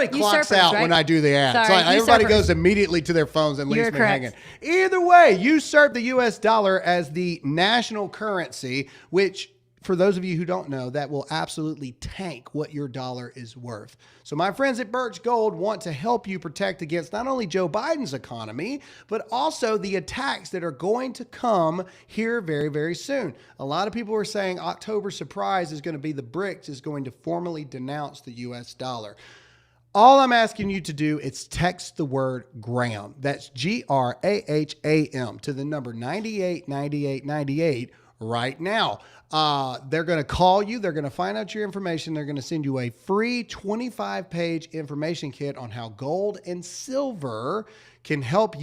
clocks out right? when I do the ads. Sorry, So everybody usurpers. goes immediately to their phones and leaves You're me correct. hanging. Either way, usurp the U.S. dollar as the national currency, which, for those of you who don't know, that will absolutely tank what your dollar is worth. So my friends at Birch Gold want to help you protect against not only Joe Biden's economy, but also the attacks that are going to come here very, very soon. A lot of people are saying October surprise is going to be the BRICS is going to formally denounce the U.S. dollar. All I'm asking you to do is text the word Graham. That's GRAHAM to the number 989898 right now. They're going to call you. They're going to find out your information. They're going to send you a free 25-page information kit on how gold and silver can help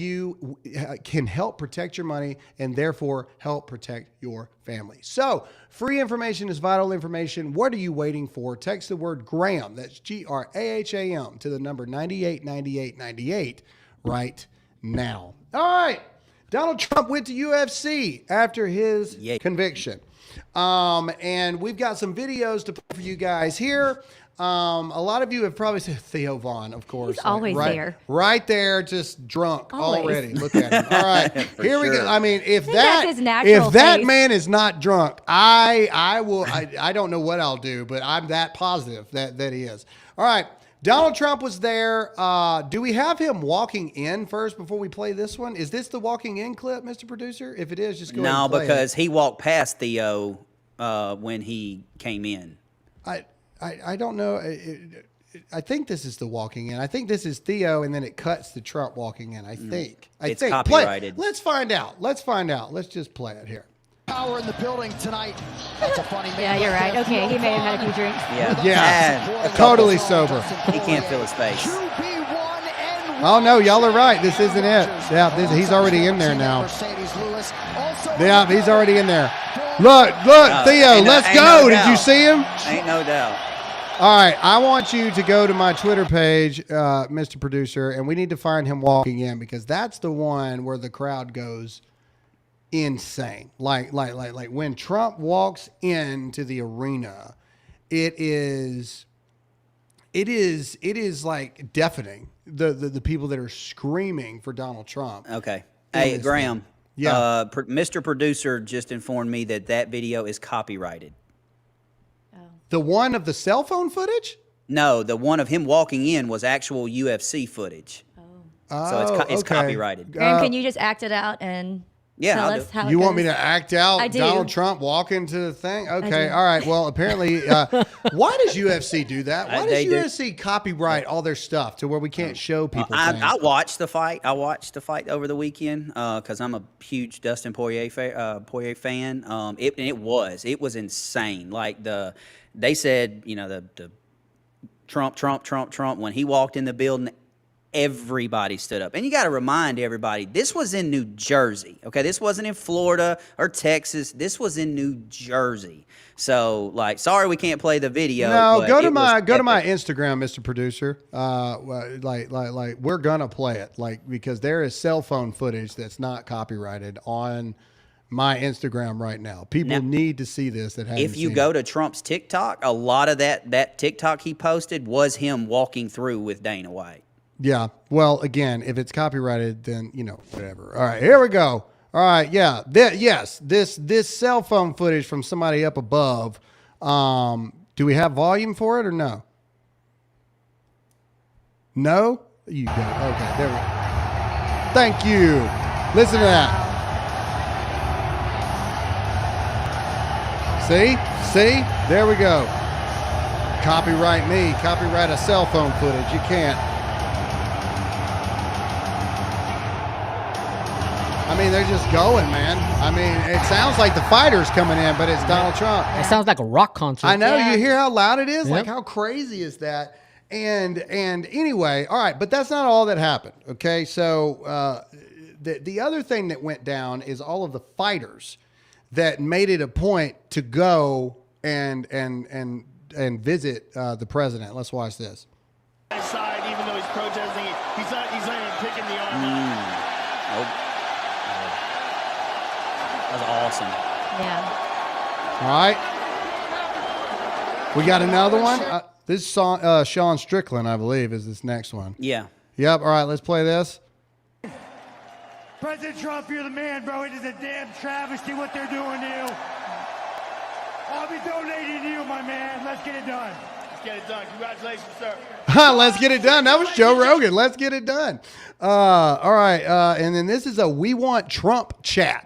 protect your money and therefore help protect your family. So free information is vital information. What are you waiting for? Text the word Graham. That's GRAHAM to the number 989898 right now. All right. Donald Trump went to UFC after his conviction. And we've got some videos to put for you guys here. A lot of you have probably said Theo Vaughn, of course. He's always there. Right there, just drunk Always. already. Look at him. All right, here we go. I mean, if that's his natural that face. man is not drunk, I will. I don't know what I'll do, but I'm that positive that he is. All right. Donald Trump was there. Do we have him walking in first before we play this one? Is this the walking in clip, Mr. Producer? If it is, just go ahead and play because he walked past Theo when he came in. I don't know. I think this is the walking in. I think this is Theo, and then it cuts to Trump walking in. I think. It's Play it. copyrighted. Let's find out. Let's just play it here. Power in the building tonight. That's a funny man. Yeah, you're right. Okay, he may have had a few drinks. Yeah, Totally sober. He can't feel his face. QB1 and Oh, no, y'all are right. This isn't it. Yeah, he's already in there now. Yeah, he's already in there. Look, Theo, let's go. Did you see him? Ain't no doubt. All right, I want you to go to my Twitter page, Mr. Producer, and we need to find him walking in because that's the one where the crowd goes insane. Like when Trump walks into the arena, it is like deafening. The people that are screaming for Donald Trump. Okay. Hey, Graham. Yeah. Mr. Producer just informed me that video is copyrighted. The one of the cell phone footage? No, the one of him walking in was actual UFC footage. So it's copyrighted. Graham, can you just act it out and tell us how it You goes? want me to act out I do. Donald Trump walking to the thing? Okay, do. all right. Well, apparently, why does UFC do that? Why does UFC copyright all their stuff to where we can't show people things? I watched the fight. I watched the fight over the weekend because I'm a huge Dustin Poirier fan. It was insane. Like they said, the Trump when he walked in the building. Everybody stood up. And you got to remind everybody, this was in New Jersey, okay? This wasn't in Florida or Texas. This was in New Jersey. So, sorry we can't play the video. No, go to my Instagram, Mr. Producer. We're going to play it, because there is cell phone footage that's not copyrighted on my Instagram right now. People need to see this that haven't If you seen go it. to Trump's TikTok, a lot of that TikTok he posted was him walking through with Dana White. Yeah. Well, again, if it's copyrighted, then, whatever. All right, here we go. All right. Yeah. This cell phone footage from somebody up above. Do we have volume for it or no? No? You don't. Okay. There we go. Thank you. Listen to that. See? There we go. Copyright me. Copyright a cell phone footage. You can't. I mean, they're just going, man. I mean, it sounds like the fighter's coming in, but it's Donald Trump. It sounds like a rock concert. I know. You hear how loud it is? Yep. Like, how crazy is that? And anyway, all right, but that's not all that happened, okay? So the other thing that went down is all of the fighters that made it a point to go and visit the president. Let's watch this. Side, even though he's protesting, he's not even picking the arm. Nope. That was awesome. Yeah. All right. We got another one. This is Sean Strickland, I believe, is this next one. Yeah. Yep. All right, let's play this. President Trump, you're the man, bro. It is a damn travesty what they're doing to you. I'll be donating to you, my man. Let's get it done. Let's get it done. Congratulations, sir. Let's get it done. That was Joe Rogan. Let's get it done. All right. And then this is a We Want Trump chant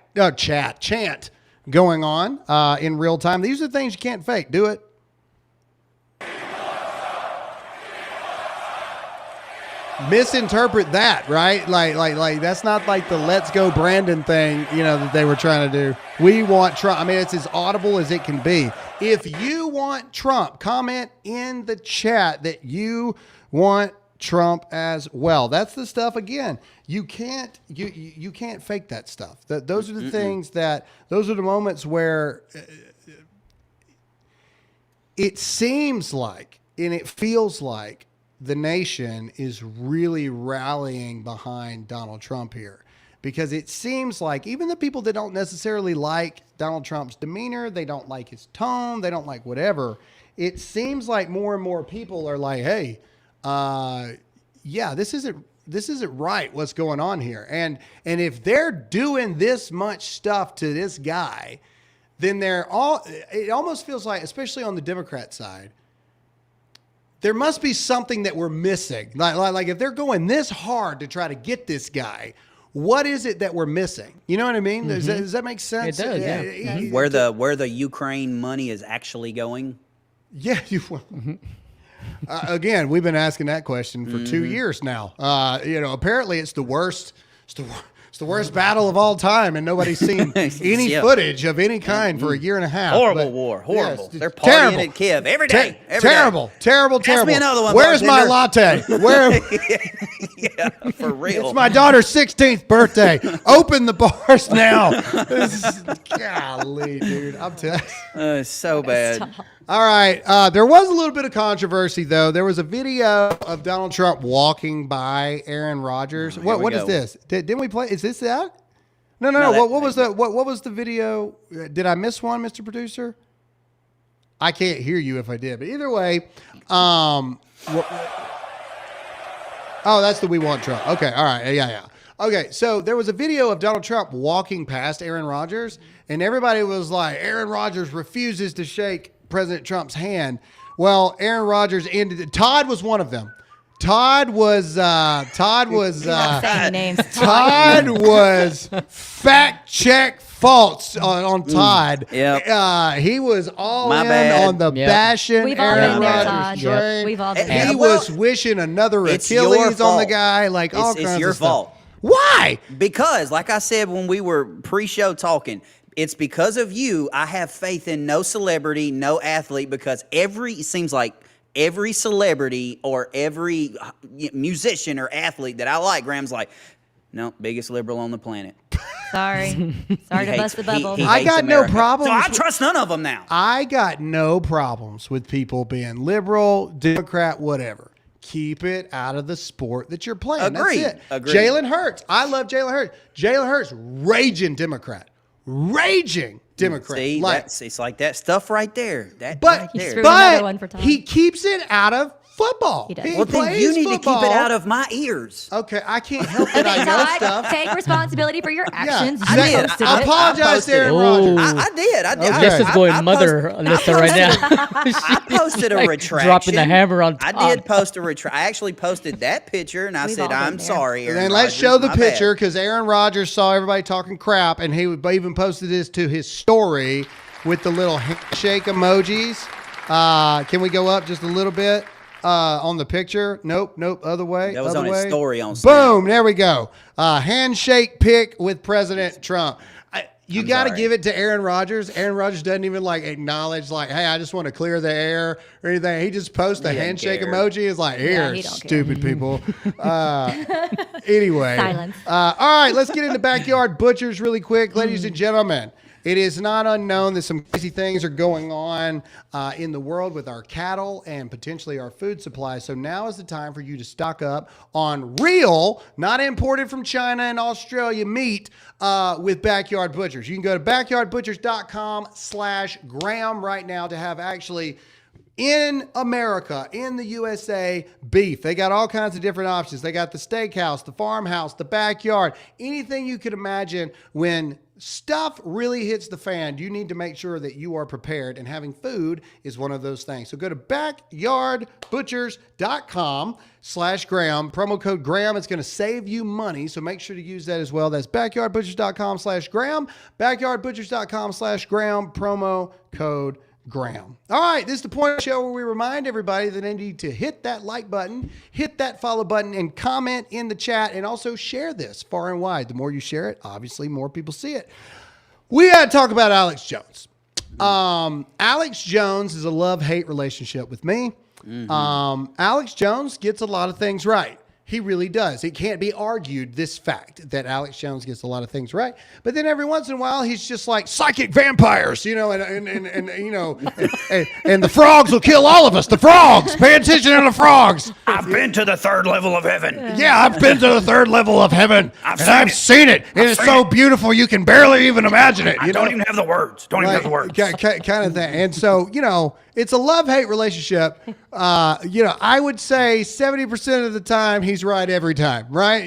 going on in real time. These are things you can't fake. Do it. Misinterpret that, right? Like that's not like the Let's Go Brandon thing, that they were trying to do. We want Trump. I mean, it's as audible as it can be. If you want Trump, comment in the chat that you want Trump as well. That's the stuff. Again, you can't fake that stuff. Those are the things those are the moments where it seems like and it feels like the nation is really rallying behind Donald Trump here, because it seems like even the people that don't necessarily like Donald Trump's demeanor, they don't like his tone, they don't like whatever. It seems like more and more people are like, hey, this isn't right. What's going on here? And if they're doing this much stuff to this guy, then it almost feels like, especially on the Democrat side, there must be something that we're missing. Like if they're going this hard to try to get this guy, what is it that we're missing? You know what I mean? Mm-hmm. Does that make sense? It does, yeah. Where the Ukraine money is actually going? Yeah. Again, we've been asking that question for 2 years now. Apparently it's the worst. It's the worst battle of all time, and nobody's seen any footage of any kind for a year and a half. Horrible war. Horrible. Yes, They're partying terrible. at Kiev every day. Terrible. Ask me another one, Where's my bartender. latte? Where? Yeah, for real. It's my daughter's 16th birthday. Open the bars now. Golly, dude. I'm telling you. It's so bad. All right. There was a little bit of controversy, though. There was a video of Donald Trump walking by Aaron Rodgers. What is this? Didn't we play? Is this that? No. What was the video? Did I miss one, Mr. Producer? I can't hear you if I did. But either way, oh, that's the We Want Trump. Okay. All right. Yeah. Okay, so there was a video of Donald Trump walking past Aaron Rodgers, and everybody was like, Aaron Rodgers refuses to shake President Trump's hand. Well, Aaron Rodgers ended it. Todd was one of them. Todd was fact check false on Todd. Yep. He was all My in bad. on the Yep. bashing We've all Aaron been there, Rodgers Todd. train. We've all been He there. was wishing another It's your Achilles on the fault. guy, like all It's kinds your of stuff. fault. Why? Because, like I said when we were pre-show talking, it's because of you. I have faith in no celebrity, no athlete, because it seems like every celebrity or every musician or athlete that I like, Graham's like, no, biggest liberal on the planet. Sorry to bust the bubble. He I hates got no America. problems. So I trust none of them now. I got no problems with people being liberal, Democrat, whatever. Keep it out of the sport that you're playing. Agreed. That's it. Agreed. Jalen Hurts. I love Jalen Hurts. Jalen Hurts, raging Democrat. Raging Democrat. See, it's like that stuff right there. That But, right there. another one for Tom. he keeps it out of football. He does. He Well, then plays you need football. to keep it out of my ears. Okay, I can't help that I know Todd, stuff. take responsibility for your actions. I You did. posted I it. apologize to Aaron Oh. Rodgers. I did. Okay. Jess is going mother I Alyssa right now. I posted a like retraction. dropping the hammer on I Todd. did post a retraction. I actually posted that picture, and I We've said, all been I'm there. sorry, Aaron And let's Rodgers, show the my bad." picture because Aaron Rodgers saw everybody talking crap, and he even posted this to his story with the little handshake emojis. Can we go up just a little bit on the picture? Nope. Other way. That was other on his way. story on Snap. Boom. There we go. Handshake pic with President Trump. You got to sorry. give it to Aaron Rodgers. Aaron Rodgers doesn't even acknowledge hey, I just want to clear the air or anything. He just posts a He doesn't handshake care. emoji. It's like, here, he don't care. stupid people. Anyway. Silence. All right, let's get into Backyard Butchers really quick. Ladies and gentlemen, it is not unknown that some crazy things are going on in the world with our cattle and potentially our food supply. So now is the time for you to stock up on real, not imported from China and Australia meat with Backyard Butchers. You can go to backyardbutchers.com/Graham right now to have actually in America, in the USA, beef. They got all kinds of different options. They got the steakhouse, the farmhouse, the backyard, anything you could imagine. When stuff really hits the fan, you need to make sure that you are prepared, and having food is one of those things. So go to backyardbutchers.com/Graham. Promo code Graham. It's going to save you money, so make sure to use that as well. That's backyardbutchers.com/Graham. Backyardbutchers.com/Graham. Promo code Graham. All right, this is the point of the show where we remind everybody that they need to hit that like button, hit that follow button, and comment in the chat, and also share this far and wide. The more you share it, obviously more people see it. We got to talk about Alex Jones. Alex Jones is a love-hate relationship with me. Alex Jones gets a lot of things right. He really does. It can't be argued, this fact, that Alex Jones gets a lot of things right. But then every once in a while, he's just like psychic vampires, and the frogs will kill all of us. The frogs. Pay attention to the frogs. I've been to the third level of heaven. Yeah, I've been to the third level of heaven, I've seen it. And it's so beautiful, you can barely even imagine it. I don't even have the words. Don't even have the words. Kind of thing. And so, it's a love-hate relationship. I would say 70% of the time he's right every time, right?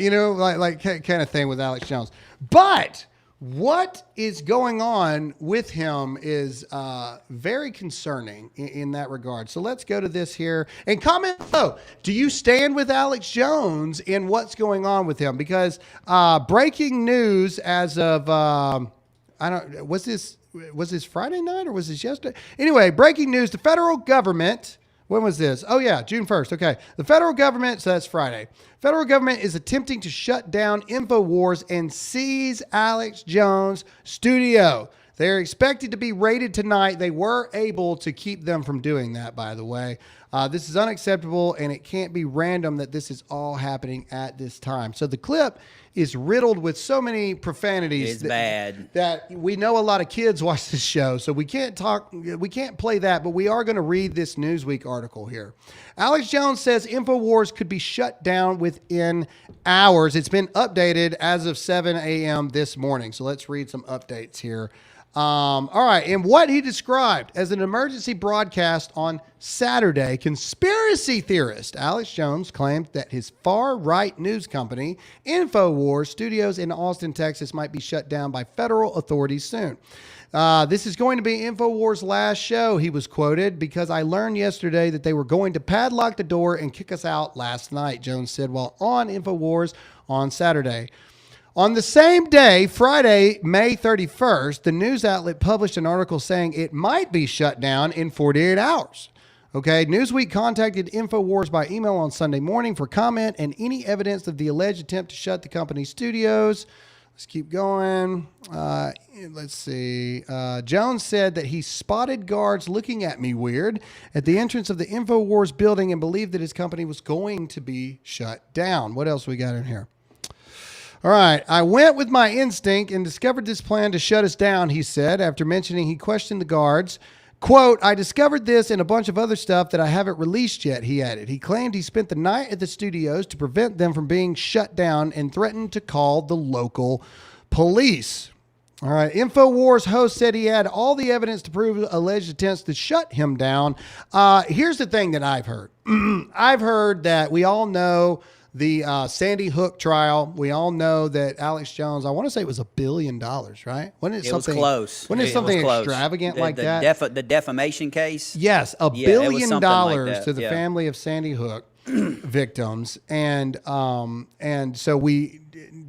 Kind of thing with Alex Jones. But what is going on with him is very concerning in that regard. So let's go to this here and comment below. Do you stand with Alex Jones in what's going on with him? Because breaking news as of was this Friday night or was this yesterday? Anyway, breaking news: the federal government When was this? Oh, yeah, June 1st. Okay. The federal government, so that's Friday. Federal government is attempting to shut down InfoWars and seize Alex Jones' studio. They're expected to be raided tonight. They were able to keep them from doing that, by the way. This is unacceptable, and it can't be random that this is all happening at this time. So the clip is riddled with so many profanities. It's bad. That we know a lot of kids watch this show, so we can't play that, but we are going to read this Newsweek article here. Alex Jones says InfoWars could be shut down within hours. It's been updated as of 7 a.m. this morning. So let's read some updates here. All right. And what he described as an emergency broadcast on Saturday, conspiracy theorist Alex Jones claimed that his far-right news company, InfoWars Studios in Austin, Texas, might be shut down by federal authorities soon. This is going to be InfoWars' last show, he was quoted, because I learned yesterday that they were going to padlock the door and kick us out last night, Jones said while on InfoWars on Saturday. On the same day, Friday, May 31st, the news outlet published an article saying it might be shut down in 48 hours. Okay, Newsweek contacted InfoWars by email on Sunday morning for comment and any evidence of the alleged attempt to shut the company's studios. Let's keep going. Let's see. Jones said that he spotted guards looking at me weird at the entrance of the InfoWars building and believed that his company was going to be shut down. What else we got in here? All right. I went with my instinct and discovered this plan to shut us down, he said, after mentioning he questioned the guards. Quote, I discovered this and a bunch of other stuff that I haven't released yet, he added. He claimed he spent the night at the studios to prevent them from being shut down and threatened to call the local police. All right. InfoWars host said he had all the evidence to prove alleged attempts to shut him down. Here's the thing that I've heard. I've heard that we all know the Sandy Hook trial. We all know that Alex Jones, I want to say it was $1 billion, right? Wasn't it something, was close. Wasn't it something was extravagant like that? The defamation case? Yes, $1 billion like to the family of Sandy Hook victims. And so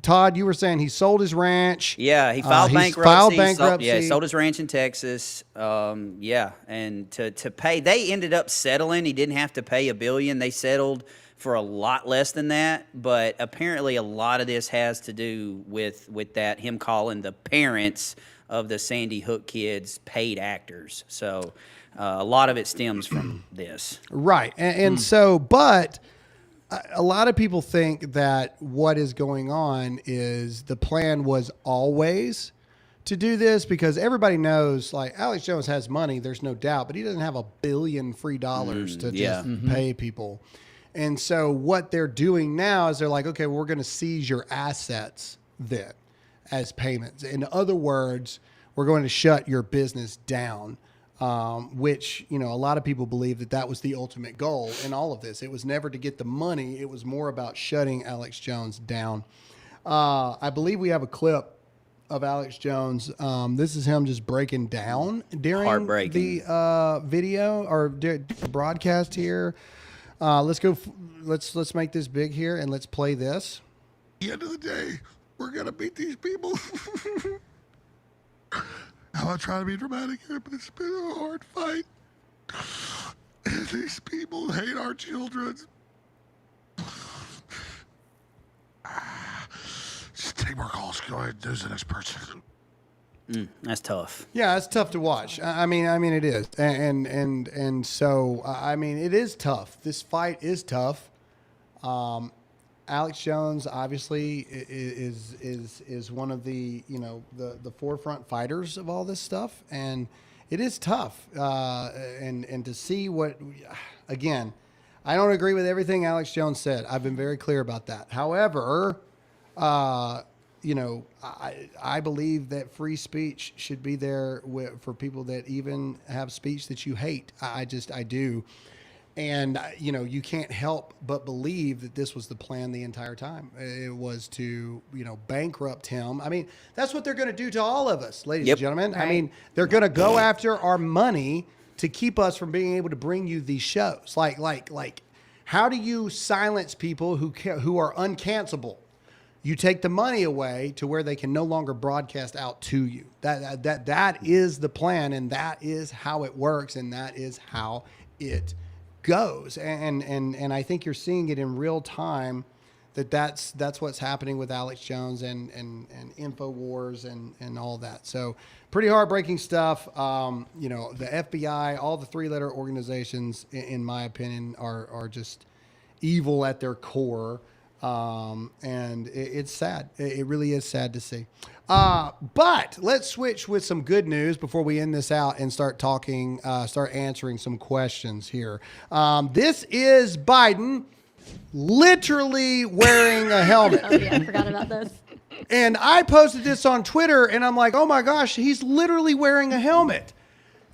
Todd, you were saying he sold his ranch. Yeah, he filed bankruptcy. Sold his ranch in Texas. And to pay, they ended up settling. He didn't have to pay $1 billion. They settled for a lot less than that, but apparently a lot of this has to do with that, him calling the parents of the Sandy Hook kids paid actors. So a lot of it stems from this. Right. And so, but a lot of people think that what is going on is the plan was always to do this, because everybody knows, like, Alex Jones has money, there's no doubt, but he doesn't have $1 billion free dollars to just pay people. And so what they're doing now is they're like, okay, we're going to seize your assets then as payments. In other words, we're going to shut your business down, which, a lot of people believe that was the ultimate goal in all of this. It was never to get the money. It was more about shutting Alex Jones down. I believe we have a clip of Alex Jones. This is him just breaking down during the video or broadcast here. Let's go. Let's make this big here and let's play this. At the end of the day, we're gonna beat these people. I'm not trying to be dramatic here, but it's been a hard fight. And these people hate our children. Just take more calls. Go ahead and do the next person. That's tough. Yeah, it's tough to watch. I mean, it is, and so it is tough. This fight is tough. Alex Jones obviously is one of the the forefront fighters of all this stuff, and it is tough. And to see what, again, I don't agree with everything Alex Jones said. I've been very clear about that. However, I believe that free speech should be there for people that even have speech that you hate. I do. And, you can't help but believe that this was the plan the entire time. It was to, bankrupt him. I mean, that's what they're going to do to all of us, ladies and gentlemen. Right. I mean, they're going to go after our money to keep us from being able to bring you these shows. Like, how do you silence people who are uncancelable? You take the money away to where they can no longer broadcast out to you. That is the plan, and that is how it works, and that is how it goes. And I think you're seeing it in real time. That's what's happening with Alex Jones and InfoWars and all that. So pretty heartbreaking stuff. You know, the FBI, all the 3-letter organizations, in my opinion, are just evil at their core. And it's sad. It really is sad to see. But let's switch with some good news before we end this out and start answering some questions here. This is Biden literally wearing a helmet. Oh yeah, I forgot about this. And I posted this on Twitter, and I'm like, oh my gosh, he's literally wearing a helmet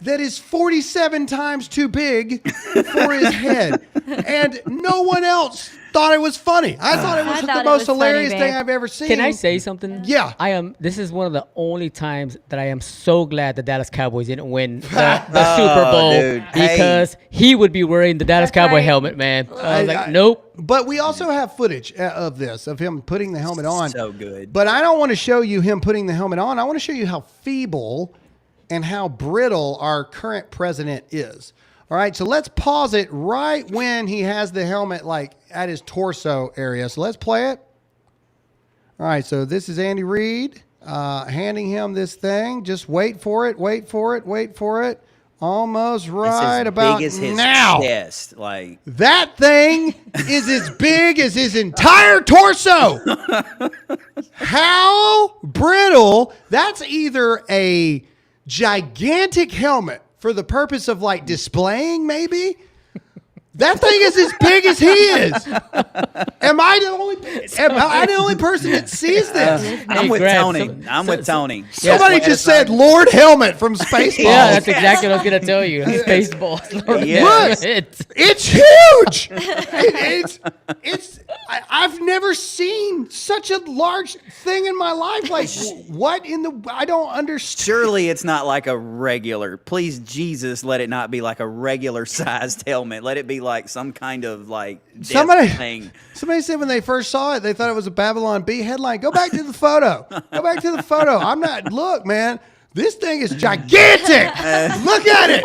that is 47 times too big for his head. And no one else thought it was funny. I thought it was the most hilarious thing I've ever seen. Can I say something? Yeah. This is one of the only times that I am so glad the Dallas Cowboys didn't win the Super Bowl, dude. because he would be wearing the Dallas Cowboy helmet, man. I was like, nope. But we also have footage of this, of him putting the helmet on. So good. But I don't want to show you him putting the helmet on. I want to show you how feeble and how brittle our current president is. All right, so let's pause it right when he has the helmet like at his torso area. So let's play it. All right, so this is Andy Reid handing him this thing. Just wait for it, wait for it, wait for it. Almost right about big as his now. Chest, like that thing is as big as his entire torso. How brittle. That's either a gigantic helmet for the purpose of like displaying, maybe. That thing is as big as he is. Am I the only person that sees this? I'm with Tony. I'm with Tony. Somebody just said Lord Helmet from Spaceballs. Yeah, that's exactly what I was going to tell you. Spaceballs. Look, it's huge. I've never seen such a large thing in my life. Like, what in the, I don't understand. Surely it's not like a regular, please Jesus, let it not be like a regular sized helmet. Let it be like some kind of like thing. Somebody said when they first saw it, they thought it was a Babylon Bee headline. Go back to the photo. Go back to the photo. Look, man, this thing is gigantic. Look at it.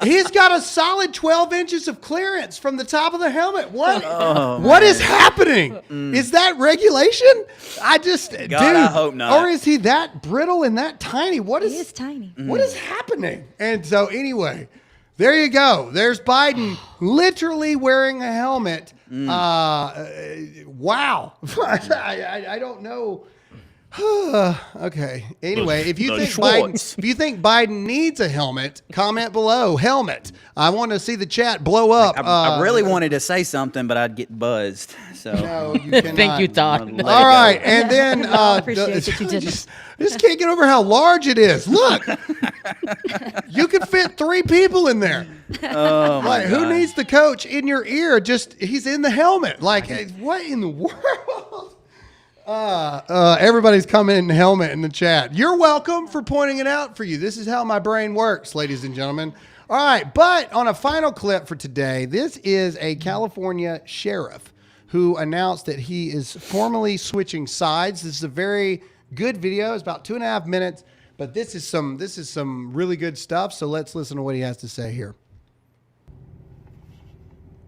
He's got a solid 12 inches of clearance from the top of the helmet. What is happening? Is that regulation? God, I hope not. Or is he that brittle and that tiny? He is tiny. What is happening? And so anyway, there you go. There's Biden literally wearing a helmet. Wow. I don't know. Okay. Anyway, if you think Biden needs a helmet, comment below. Helmet. I want to see the chat blow up. I really wanted to say something, but I'd get buzzed. So no, you cannot. Thank you, Todd. All right, and then I appreciate that you did it. Just can't get over how large it is. Look, you could fit 3 people in there. Oh my Who God. needs the coach in your ear? He's in the helmet. Like, what in the world? Everybody's coming in helmet in the chat. You're welcome for pointing it out for you. This is how my brain works, ladies and gentlemen. All right, but on a final clip for today, this is a California sheriff who announced that he is formally switching sides. This is a very good video. It's about 2.5 minutes, but this is some really good stuff. So let's listen to what he has to say here.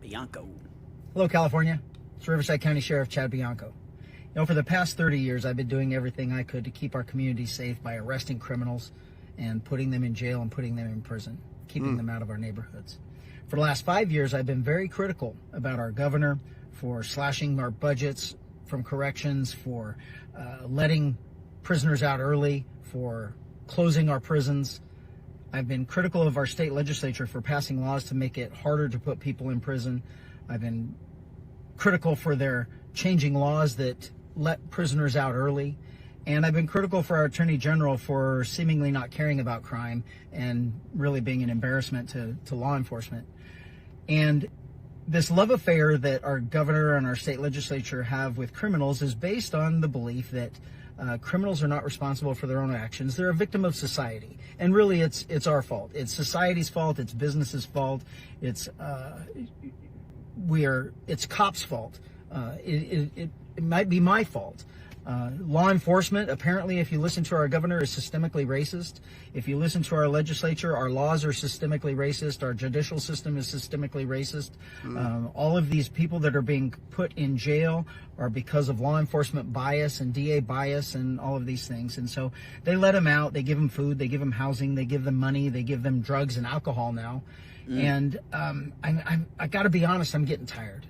Bianco. Hello, California. It's Riverside County Sheriff Chad Bianco. You know, for the past 30 years, I've been doing everything I could to keep our community safe by arresting criminals and putting them in jail and putting them in prison, keeping them out of our neighborhoods. For the last 5 years, I've been very critical about our governor for slashing our budgets from corrections, for letting prisoners out early, for closing our prisons. I've been critical of our state legislature for passing laws to make it harder to put people in prison. I've been critical for their changing laws that let prisoners out early. And I've been critical for our Attorney General for seemingly not caring about crime and really being an embarrassment to law enforcement. And this love affair that our governor and our state legislature have with criminals is based on the belief that criminals are not responsible for their own actions. They're a victim of society. And really, it's our fault. It's society's fault. It's business's fault. It's cops' fault. It might be my fault. Law enforcement, apparently, if you listen to our governor, is systemically racist. If you listen to our legislature, our laws are systemically racist. Our judicial system is systemically racist. All of these people that are being put in jail are because of law enforcement bias and DA bias and all of these things. And so they let them out. They give them food. They give them housing. They give them money. They give them drugs and alcohol now. And I got to be honest, I'm getting tired.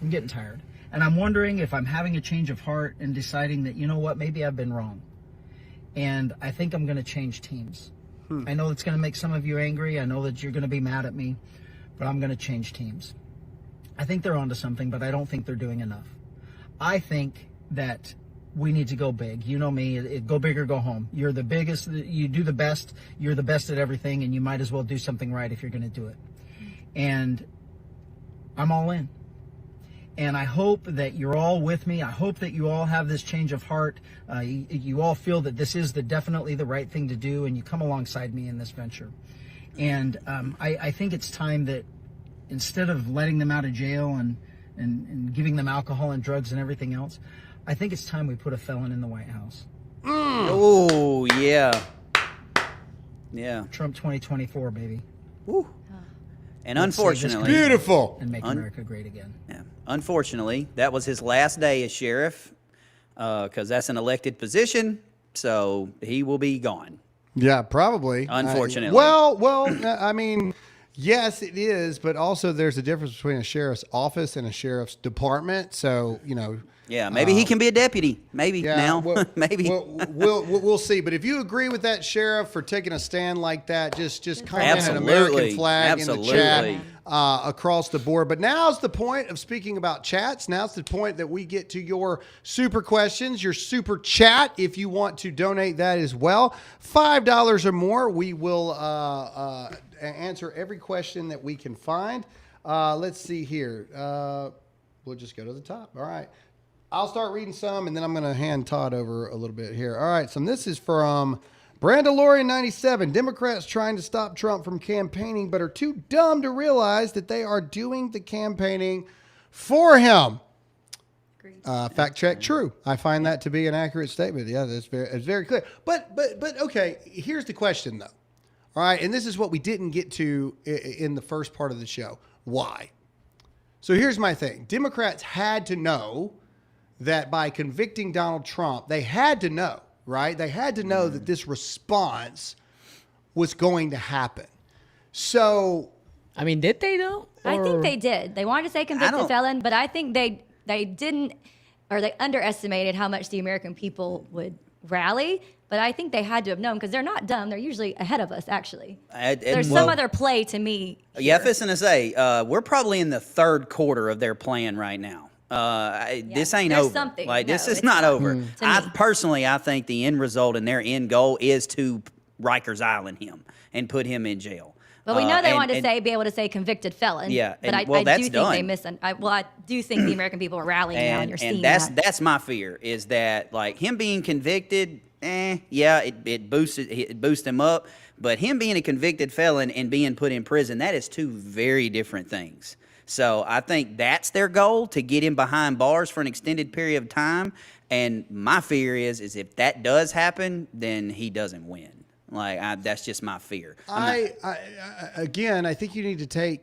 I'm getting tired. And I'm wondering if I'm having a change of heart and deciding that, you know what, maybe I've been wrong. And I think I'm going to change teams. I know it's going to make some of you angry. I know that you're going to be mad at me, but I'm going to change teams. I think they're onto something, but I don't think they're doing enough. I think that we need to go big. You know me, go big or go home. You're the biggest, you do the best, you're the best at everything, and you might as well do something right if you're going to do it. And I'm all in. And I hope that you're all with me. I hope that you all have this change of heart. You all feel that this is definitely the right thing to do, and you come alongside me in this venture. And I think it's time that instead of letting them out of jail and giving them alcohol and drugs and everything else, I think it's time we put a felon in the White House. Oh, yeah. Yeah. Trump 2024, baby. Woo. And Let's say this unfortunately, beautiful, and make America great again. Yeah. Unfortunately, that was his last day as sheriff, because that's an elected position. So he will be gone. Yeah, probably. Unfortunately. I mean, yes, it is, but also there's a difference between a sheriff's office and a sheriff's department. So, you know. Yeah, maybe he can be a deputy. Maybe now. Maybe. We'll see. But if you agree with that sheriff for taking a stand like that, just comment an American flag in the chat across the board. But now's the point of speaking about chats. Now's the point that we get to your super questions, your super chat. If you want to donate that as well, $5 or more, we will answer every question that we can find. Let's see here. We'll just go to the top. All right. I'll start reading some, and then I'm going to hand Todd over a little bit here. All right, so this is from Brandalorian 97. Democrats trying to stop Trump from campaigning, but are too dumb to realize that they are doing the campaigning for him. Fact check, true. I find that to be an accurate statement. Yeah, it's very clear. But okay, here's the question, though. All right, and this is what we didn't get to in the first part of the show. Why? So here's my thing. Democrats had to know that by convicting Donald Trump, they had to know, right? They had to know that this response was going to happen. So, I mean, did they though? I think they did. They wanted to say convicted felon, but I think they didn't, or they underestimated how much the American people would rally. But I think they had to have known, because they're not dumb. They're usually ahead of us, actually. There's some other play to me. Yeah, I was going to say, we're probably in the third quarter of their plan right now. This ain't over. Something. Like, No, this is it's not not. over. I think the end result and their end goal is to Rikers Island him and put him in jail. But we know they wanted to be able to say convicted felon. Yeah, but I do think I do think the American people are rallying now, and you're seeing that. That's my fear, is that like him being convicted, it boosts him up. But him being a convicted felon and being put in prison, that is two very different things. So I think that's their goal, to get him behind bars for an extended period of time. And my fear is if that does happen, then he doesn't win. Like, that's just my fear. I think you need to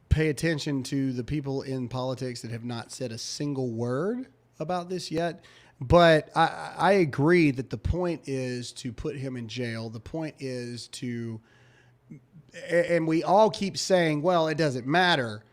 pay attention to the people in politics that have not said a single word about this yet. But I agree that the point is to put him in jail. The point is to... And we all keep saying, well, it doesn't matter.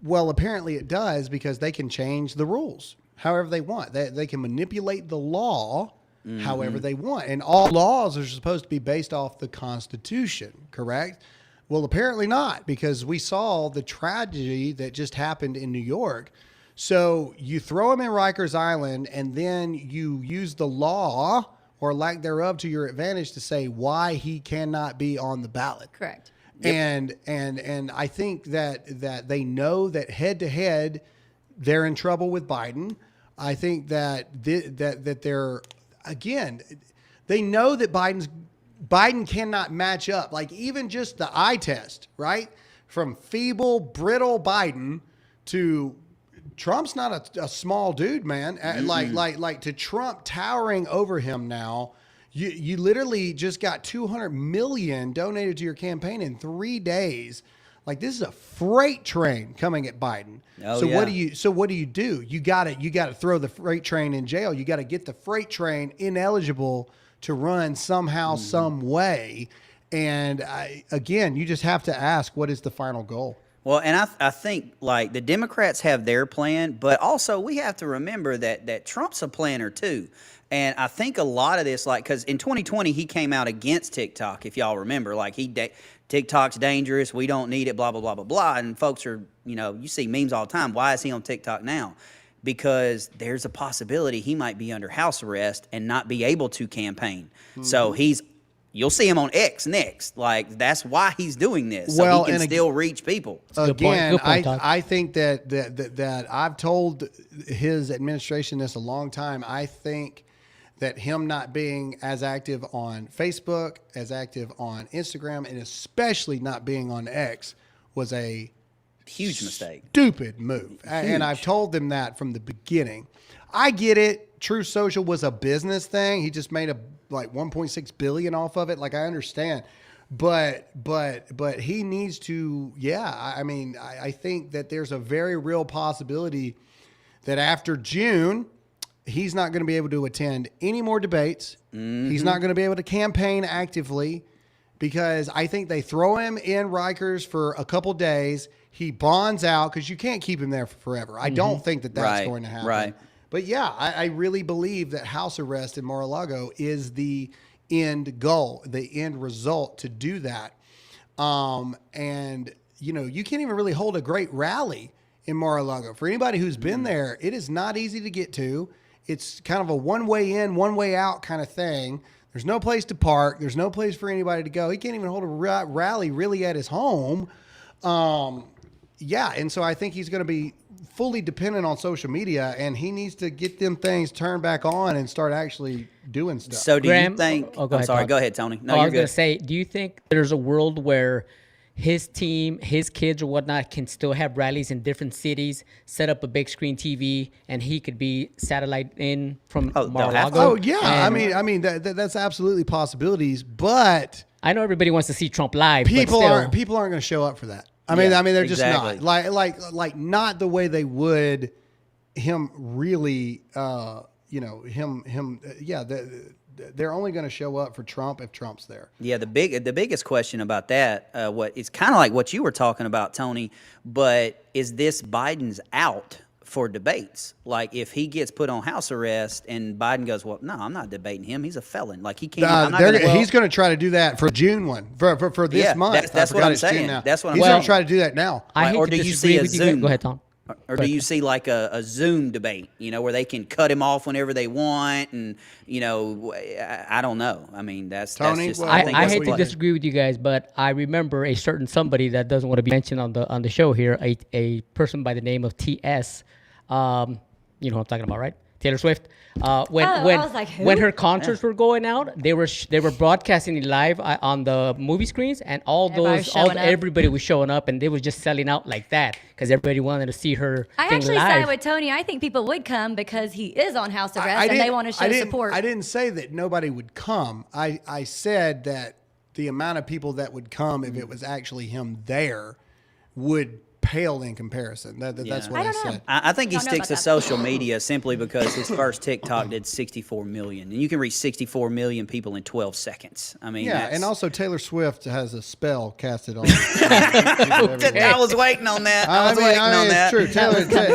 Well, apparently it does, because they can change the rules however they want. They can manipulate the law however they want. And all laws are supposed to be based off the Constitution, correct? Well, apparently not, because we saw the tragedy that just happened in New York. So you throw him in Rikers Island, and then you use the law or lack thereof to your advantage to say why he cannot be on the ballot. Correct. Yep. And I think that they know that head to head they're in trouble with Biden. I think that they're, again, they know that Biden cannot match up. Like, even just the eye test, right? From feeble, brittle Biden to Trump's not a small dude, man. Like to Trump towering over him now. You literally just got $200 million donated to your campaign in 3 days. Like, this is a freight train coming at Biden. Oh, so yeah. what do you do? You got to throw the freight train in jail. You got to get the freight train ineligible to run somehow, some way. And again, you just have to ask, what is the final goal? Well, and I think, like, the Democrats have their plan, but also we have to remember that Trump's a planner too. And I think a lot of this, like, because in 2020 he came out against TikTok, if y'all remember, like TikTok's dangerous, we don't need it, blah blah blah blah blah. And folks are, you see memes all the time. Why is he on TikTok now? Because there's a possibility he might be under house arrest and not be able to campaign. So you'll see him on X next. Like, that's why he's doing this. So he can still reach people. Again, I think that I've told his administration this a long time. I think that him not being as active on Facebook, as active on Instagram, and especially not being on X was a huge mistake. Stupid move. And I've told them that from the beginning. I get it. True Social was a business thing. He just made like 1.6 billion off of it. Like, I understand. But he needs to, I think that there's a very real possibility that after June, he's not going to be able to attend any more debates. He's not going to be able to campaign actively because I think they throw him in Rikers for a couple days. He bonds out because you can't keep him there for forever. I don't think that that's going to happen. Right. But yeah, I really believe that house arrest in Mar-a-Lago is the end goal, the end result to do that. And, you can't even really hold a great rally in Mar-a-Lago. For anybody who's been there, it is not easy to get to. It's kind of a one-way in, one-way out kind of thing. There's no place to park. There's no place for anybody to go. He can't even hold a rally really at his home. And so I think he's going to be fully dependent on social media, and he needs to get them things turned back on and start actually doing stuff. So do Graham, you think... go ahead, sorry, Todd. go ahead, Tony. No, I you're was going good. to say, do you think there's a world where his team, his kids or whatnot can still have rallies in different cities, set up a big screen TV, and he could be satellite in from Mar-a-Lago? Oh, yeah. And that's absolutely possibilities, but... I know everybody wants to see Trump live, people but still aren't going to show up for that. I mean, they're just exactly. not like not the way they would him really, they're only going to show up for Trump if Trump's there. Yeah, the biggest question about that, it's kind of like what you were talking about, Tony, but is this Biden's out for debates? Like, if he gets put on house arrest and Biden goes, well, no, I'm not debating him. He's a felon. Like, he can't. He's going to try to do that for June for this month. That's what I'm saying. That's what he's going to try to do that now. Or do you see a Zoom? Go ahead, Tom. Or do you see like a Zoom debate, where they can cut him off whenever they want, and I don't know. I mean, that's just. I hate to disagree with you guys, but I remember a certain somebody that doesn't want to be mentioned on the show here, a person by the name of T.S. You know what I'm talking about, right? Taylor Swift. When her concerts were going out, they were broadcasting it live on the movie screens, and everybody was showing up, and they were just selling out like that because everybody wanted to see her. I actually side with Tony. I think people would come because he is on house arrest and they want to show support. I didn't say that nobody would come. I said that the amount of people that would come if it was actually him there would pale in comparison. That's what I said. I think he sticks to social media simply because his first TikTok did 64 million, and you can reach 64 million people in 12 seconds. I mean, and also Taylor Swift has a spell casted on. I was waiting on that. It's true.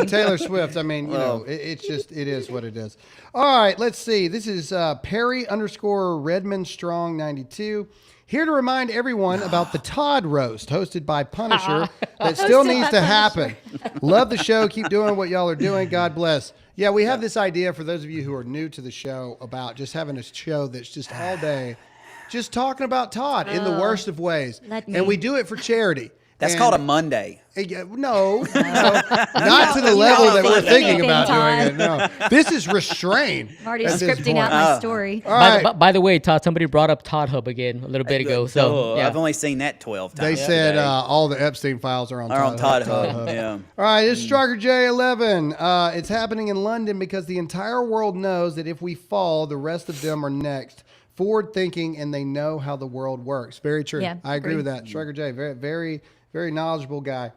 Taylor Swift. I mean, it is what it is. All right, let's see. This is Perry_Redmond Strong 92. Here to remind everyone about the Todd Roast hosted by Punisher that still needs to happen. Love the show. Keep doing what y'all are doing. God bless. Yeah, we have this idea for those of you who are new to the show about just having a show that's just all day, just talking about Todd in the worst of ways. And we do it for charity. That's And- called a Monday. No, not to the level that we're thinking about doing it. No, this is restraint. I'm already at this scripting point. out my story. All right. By the way, Todd, somebody brought up Todd Hub again a little bit ago. So yeah. I've only seen that 12 times. They said today. all the Epstein files are on Todd Hub. Hub. Yeah. All right, it's Striker J11. It's happening in London because the entire world knows that if we fall, the rest of them are next. Forward thinking, and they know how the world works. Very true. Yeah, I agree with that. Striker J, very, very, very knowledgeable guy.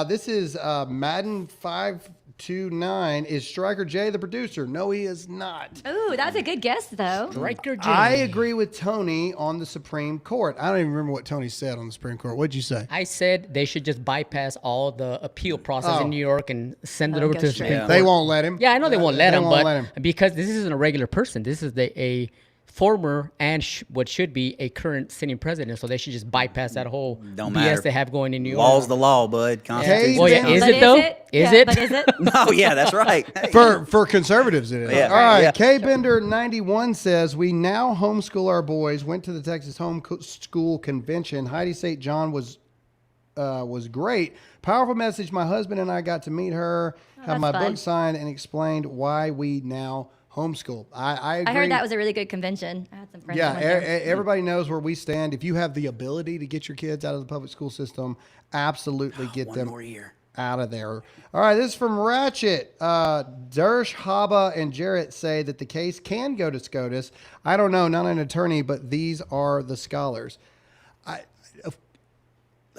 This is Madden 529. Is Striker J the producer? No, he is not. Ooh, that's a good guess, though. Striker J. I agree with Tony on the Supreme Court. I don't even remember what Tony said on the Supreme Court. What'd you say? I said they should just bypass all the appeal process Oh. in New York and send it over to the Supreme Court. They won't let him. Yeah, I know they won't let him, won't but let him. because this isn't a regular person, this is a former and what should be a current sitting president, so they should just bypass that whole Don't BS matter. they have going in New York. Law's the law, bud. Constitution. Well, yeah, is But it though? Is it? But is it? Oh, yeah, that's right. Hey. For conservatives, it is. Yeah. All right. Yeah. K Bender 91 says we now homeschool our boys. Went to the Texas Homeschool Convention. Heidi St. John was great. Powerful message. My husband and I got to meet her, have that's my fun. book signed, and explained why we now homeschool. I agree. I heard that was a really good convention. I had some friends. Yeah, who went there. everybody knows where we stand. If you have the ability to get your kids out of the public school system, absolutely get One them more year. out of there. All right, this is from Ratchet. Dersh, Haba, and Jarrett say that the case can go to SCOTUS. I don't know, not an attorney, but these are the scholars.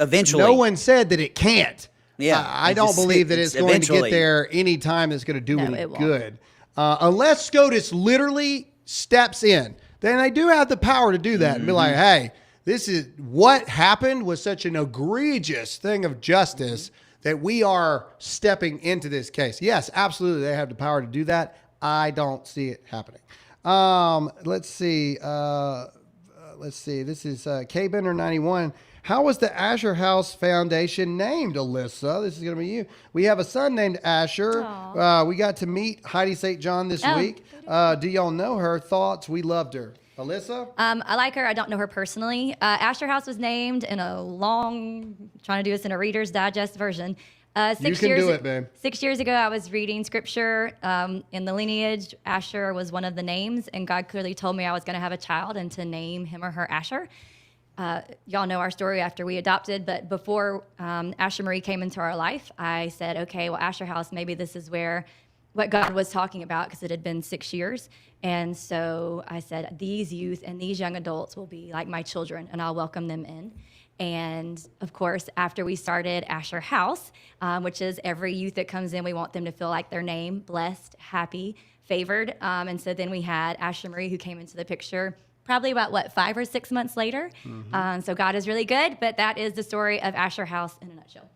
Eventually. No one said that it can't. Yeah, I it don't just- believe that it's going to eventually. get there any time that's going to do No, any it won't. good. Unless SCOTUS literally steps in. Then they do have the power to do that and be like, hey, this is what happened was such an egregious thing of justice that we are stepping into this case. Yes, absolutely. They have the power to do that. I don't see it happening. Let's see. This is K Bender 91. How was the Asher House Foundation named, Alyssa? This is going to be you. We have a son named Asher. We got to meet Heidi St. John this week. Do y'all know her? Thoughts? We loved her. Alyssa? I like her. I don't know her personally. Asher House was named in a long, trying to do this in a Reader's Digest version. You can do it, babe. 6 years ago, I was reading scripture in the lineage. Asher was one of the names, and God clearly told me I was going to have a child and to name him or her Asher. Y'all know our story after we adopted, but before Asher Marie came into our life, I said, okay, well, Asher House, maybe this is what God was talking about, because it had been 6 years. And so I said, these youth and these young adults will be like my children, and I'll welcome them in. And of course, after we started Asher House, which is every youth that comes in, we want them to feel like their name, blessed, happy, favored. And so then we had Asher Marie, who came into the picture probably about, 5 or 6 months later. So God is really good, but that is the story of Asher House in a nutshell.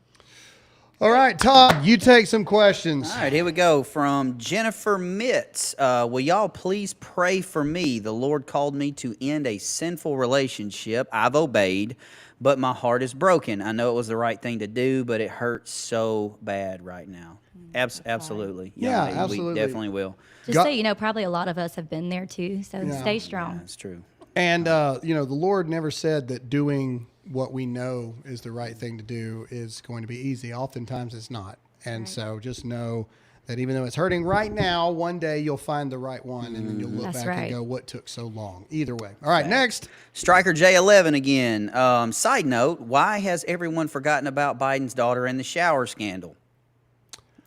All right, Todd, you take some questions. All right, here we go from Jennifer Mitz. Will y'all please pray for me? The Lord called me to end a sinful relationship. I've obeyed, but my heart is broken. I know it was the right thing to do, but it hurts so bad right now. Absolutely. Yeah, lady, absolutely. We definitely will. Just so you know, probably a lot of us have been there too, so stay strong. That's true. And, the Lord never said that doing what we know is the right thing to do is going to be easy. Oftentimes it's not. And so just know that even though it's hurting right now, one day you'll find the right one, and then you'll look That's back right. and go, what took so long? Either way. All right, next. Striker J11 again. Side note, why has everyone forgotten about Biden's daughter and the shower scandal?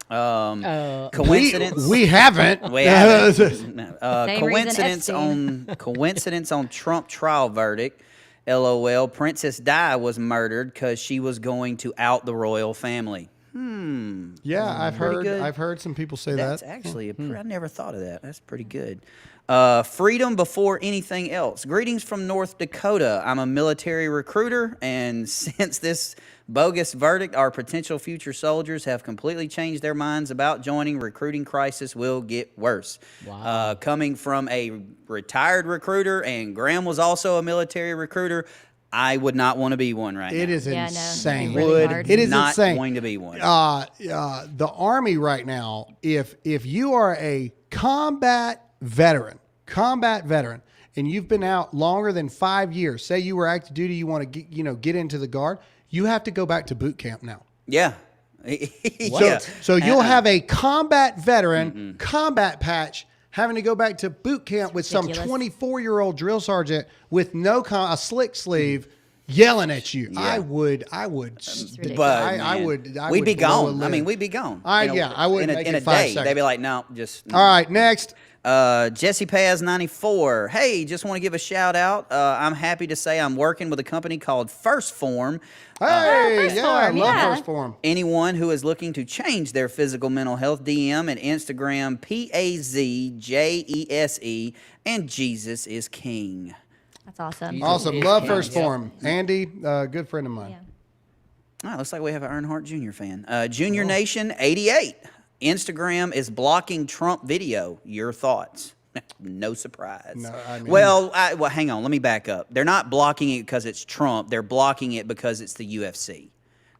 Coincidence? We haven't. We haven't. Same reason Coincidence on Trump trial verdict. LOL. Princess Di was murdered because she was going to out the royal family. Yeah, I've Pretty good. heard some people say That's that. actually I never thought of that. That's pretty good. Freedom before anything else. Greetings from North Dakota. I'm a military recruiter, and since this bogus verdict, our potential future soldiers have completely changed their minds about joining. Recruiting crisis will get worse. Wow. Coming from a retired recruiter, and Graham was also a military recruiter, I would not want to be one right now. It is Yeah, no, insane. it's really hard. It is not insane. going to be one. The Army right now, if you are a combat veteran, and you've been out longer than 5 years, say you were active duty, you want to get into the Guard, you have to go back to boot camp now. Yeah. So you'll have a combat veteran, combat patch, having to go back to boot camp with some 24-year-old drill sergeant with a slick sleeve yelling at you. Yeah. I would. We'd be gone. I mean, we'd be gone. I wouldn't make in it a 5 day. seconds. They'd be like, no, just. All right, next. Jesse Paz 94. Hey, just want to give a shout out. I'm happy to say I'm working with a company called First Form. Hey, I love First Form. Anyone who is looking to change their physical mental health, DM and Instagram PAZJESE and Jesus is King. That's awesome. Awesome. Love First Form. Andy, good friend of mine. All right, looks like we have an Earnhardt Jr. fan. Junior Nation 88. Instagram is blocking Trump video. Your thoughts? No surprise. No, I mean, well, hang on. Let me back up. They're not blocking it because it's Trump. They're blocking it because it's the UFC.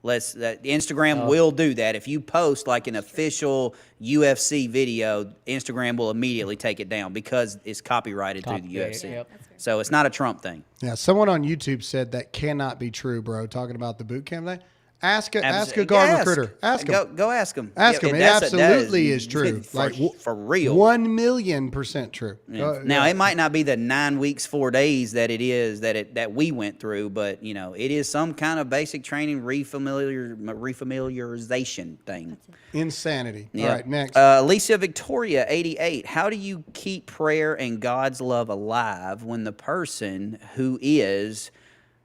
Instagram will do that. If you post like an official UFC video, Instagram will immediately take it down because it's copyrighted through the UFC. Yep. So it's not a Trump thing. Yeah, someone on YouTube said that cannot be true, bro. Talking about the boot camp thing. Ask a guard recruiter. Ask him. Go ask him. Ask him. It absolutely is true. For real. 1,000,000% true. Yeah. Now it might not be the 9 weeks, 4 days that it is that we went through, but it is some kind of basic training refamiliarization thing. Insanity. Yep. All right, next. Lisa Victoria 88. How do you keep prayer and God's love alive when the person who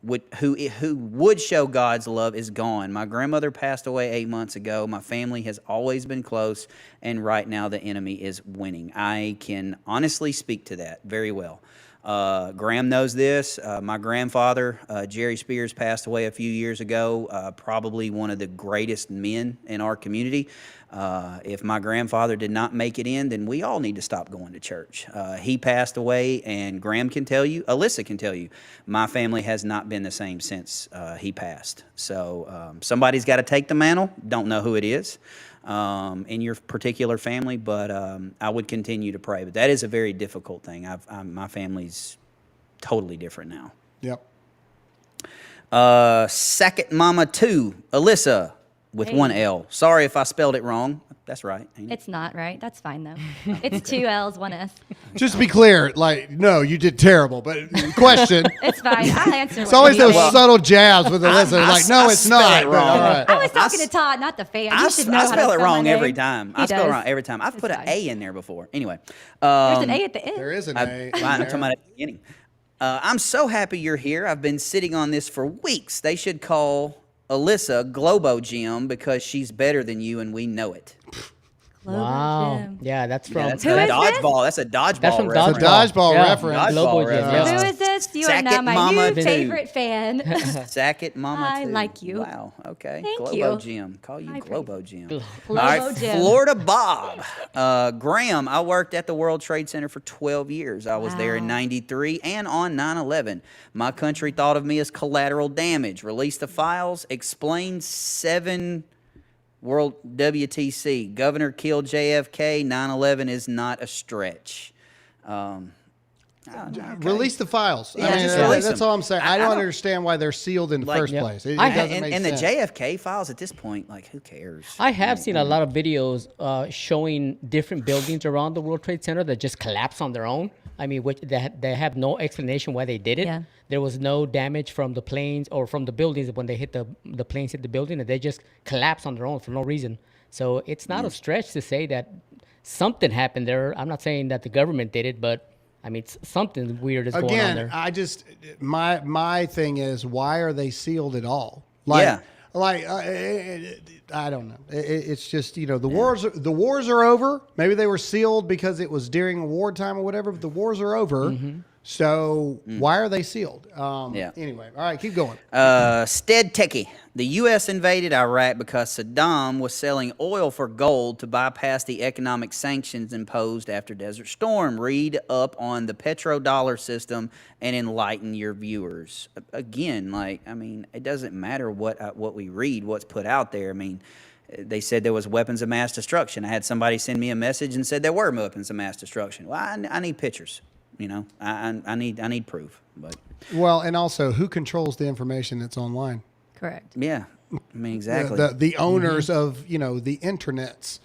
would show God's love is gone? My grandmother passed away 8 months ago. My family has always been close, and right now the enemy is winning. I can honestly speak to that very well. Graham knows this. My grandfather, Jerry Spears, passed away a few years ago, probably one of the greatest men in our community. If my grandfather did not make it in, then we all need to stop going to church. He passed away, and Graham can tell you, Alyssa can tell you, my family has not been the same since he passed. So somebody's got to take the mantle. Don't know who it is in your particular family, but I would continue to pray. But that is a very difficult thing. My family's totally different now. Yep. Second Mama 2, Alyssa. With Hey. one L. Sorry if I spelled it wrong. That's right. Ain't it? It's not right. That's fine though. It's 2 L's, 1 S. Just to be clear, no, you did terrible. But question. It's fine. I'll answer. It's always those subtle jabs with the listener. No, it's not. But all right. I was talking to Todd, not the fan. I should know how to spell it wrong my every name. time. He I spell it does. wrong every time. I've put an A in there before. Anyway. There's an A at the end. There is an I'm A. talking about at the beginning. I'm so happy you're here. I've been sitting on this for weeks. They should call Alyssa Globo Gym because she's better than you and we know it. Wow. Yeah, that's from. That's a dodgeball. That's a dodgeball. That's from reference. Dodgeball Yeah. reference. Global Dodgeball Gym, reference. yeah. Who is this? You Sack are now it, my Mama, new too. favorite fan. Sack it, Mama. I too. like you. Wow. Okay. Thank Globo you. Gym. Call you I Globo Gym. Globo All right. Gym. Florida Bob. Graham, I worked at the World Trade Center for 12 years. I was there in '93 and on 9/11. My country thought of me as collateral damage. Release the files. Explain 7 World WTC. Governor killed JFK. 9/11 is not a stretch. Release the files. Yeah, just release that's them. all I'm saying. I don't understand why they're sealed in the first place. It doesn't make and sense. the JFK files at this point, who cares? I have seen a lot of videos showing different buildings around the World Trade Center that just collapse on their own. I mean, they have no explanation why they did it. Yeah. There was no damage from the planes or from the buildings when they hit the planes hit the building, and they just collapsed on their own for no reason. So it's not a stretch to say that something happened there. I'm not saying that the government did it, but I mean, something weird is going on there. Again, my thing is, why are they sealed at all? I don't know. It's just, the wars are over. Maybe they were sealed because it was during wartime or whatever, but the wars are over. Mm-hmm. So why are they sealed? Yeah. Anyway, all right, keep going. Stead Techie. The U.S. invaded Iraq because Saddam was selling oil for gold to bypass the economic sanctions imposed after Desert Storm. Read up on the petrodollar system and enlighten your viewers. Again, it doesn't matter what we read, what's put out there. I mean, they said there was weapons of mass destruction. I had somebody send me a message and said there were weapons of mass destruction. Well, I need pictures. I need proof. But well, and also, who controls the information that's online? Correct. Yeah. I mean, exactly. The owners of, the internets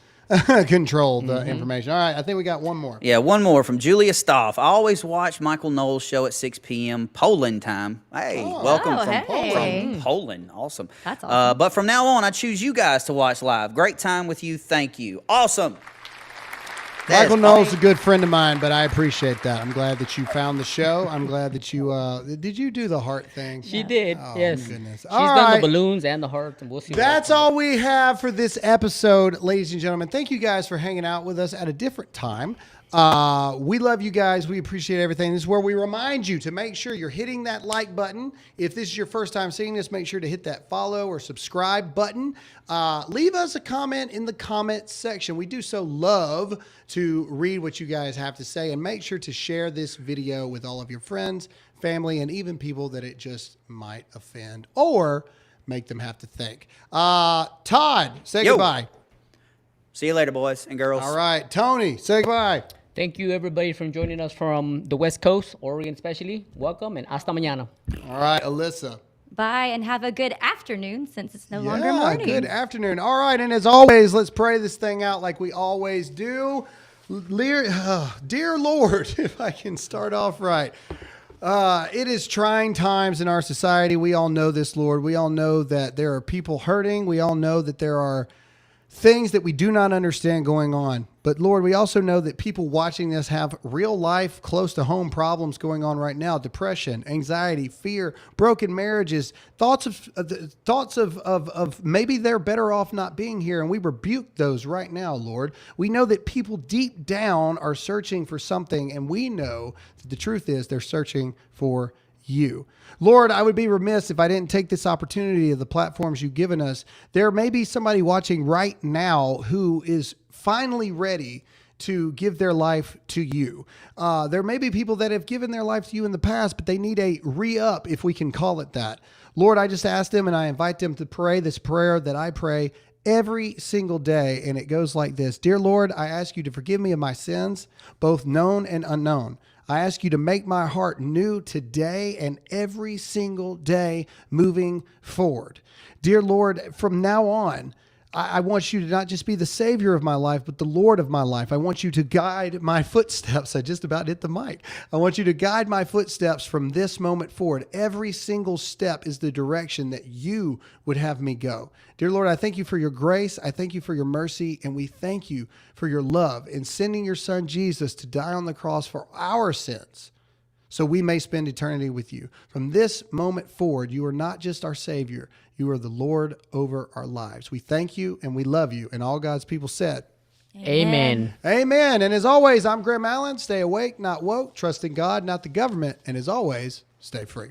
control the information. All right, I think we got one more. Yeah, one more from Julia Stoff. I always watch Michael Knowles' show at 6 p.m. Poland time. Hey, welcome from Poland. Awesome. That's awesome. But from now on, I choose you guys to watch live. Great time with you. Thank you. Awesome. Michael Knowles is a good friend of mine, but I appreciate that. I'm glad that you found the show. I'm glad that you did you do the heart thing? She did. Oh, yes. Goodness. She's done the balloons and the heart, and we'll see. That's all we have for this episode, ladies and gentlemen. Thank you guys for hanging out with us at a different time. We love you guys. We appreciate everything. This is where we remind you to make sure you're hitting that like button. If this is your first time seeing this, make sure to hit that follow or subscribe button. Leave us a comment in the comment section. We do so love to read what you guys have to say, and make sure to share this video with all of your friends, family, and even people that it just might offend or make them have to think. Todd, say goodbye. See you later, boys and girls. All right, Tony, say goodbye. Thank you, everybody, for joining us from the West Coast, Oregon especially. Welcome, and hasta mañana. All right, Alyssa. Bye, and have a good afternoon since it's no longer morning. Good afternoon. All right, and as always, let's pray this thing out like we always do. Dear Lord, if I can start off right. It is trying times in our society. We all know this, Lord. We all know that there are people hurting. We all know that there are things that we do not understand going on. But Lord, we also know that people watching this have real life, close to home problems going on right now. Depression, anxiety, fear, broken marriages, thoughts of maybe they're better off not being here. And we rebuke those right now, Lord. We know that people deep down are searching for something. And we know that the truth is they're searching for you. Lord, I would be remiss if I didn't take this opportunity of the platforms you've given us. There may be somebody watching right now who is finally ready to give their life to you. There may be people that have given their life to you in the past, but they need a re-up, if we can call it that. Lord, I just ask them and I invite them to pray this prayer that I pray every single day. And it goes like this. Dear Lord, I ask you to forgive me of my sins, both known and unknown. I ask you to make my heart new today and every single day moving forward. Dear Lord, from now on, I want you to not just be the Savior of my life, but the Lord of my life. I want you to guide my footsteps. I just about hit the mic. I want you to guide my footsteps from this moment forward. Every single step is the direction that you would have me go. Dear Lord, I thank you for your grace. I thank you for your mercy. And we thank you for your love in sending your son, Jesus, to die on the cross for our sins, so we may spend eternity with you. From this moment forward, you are not just our Savior. You are the Lord over our lives. We thank you and we love you. And all God's people said, Amen. Amen. And as always, I'm Graham Allen. Stay awake, not woke. Trust in God, not the government. And as always, stay free.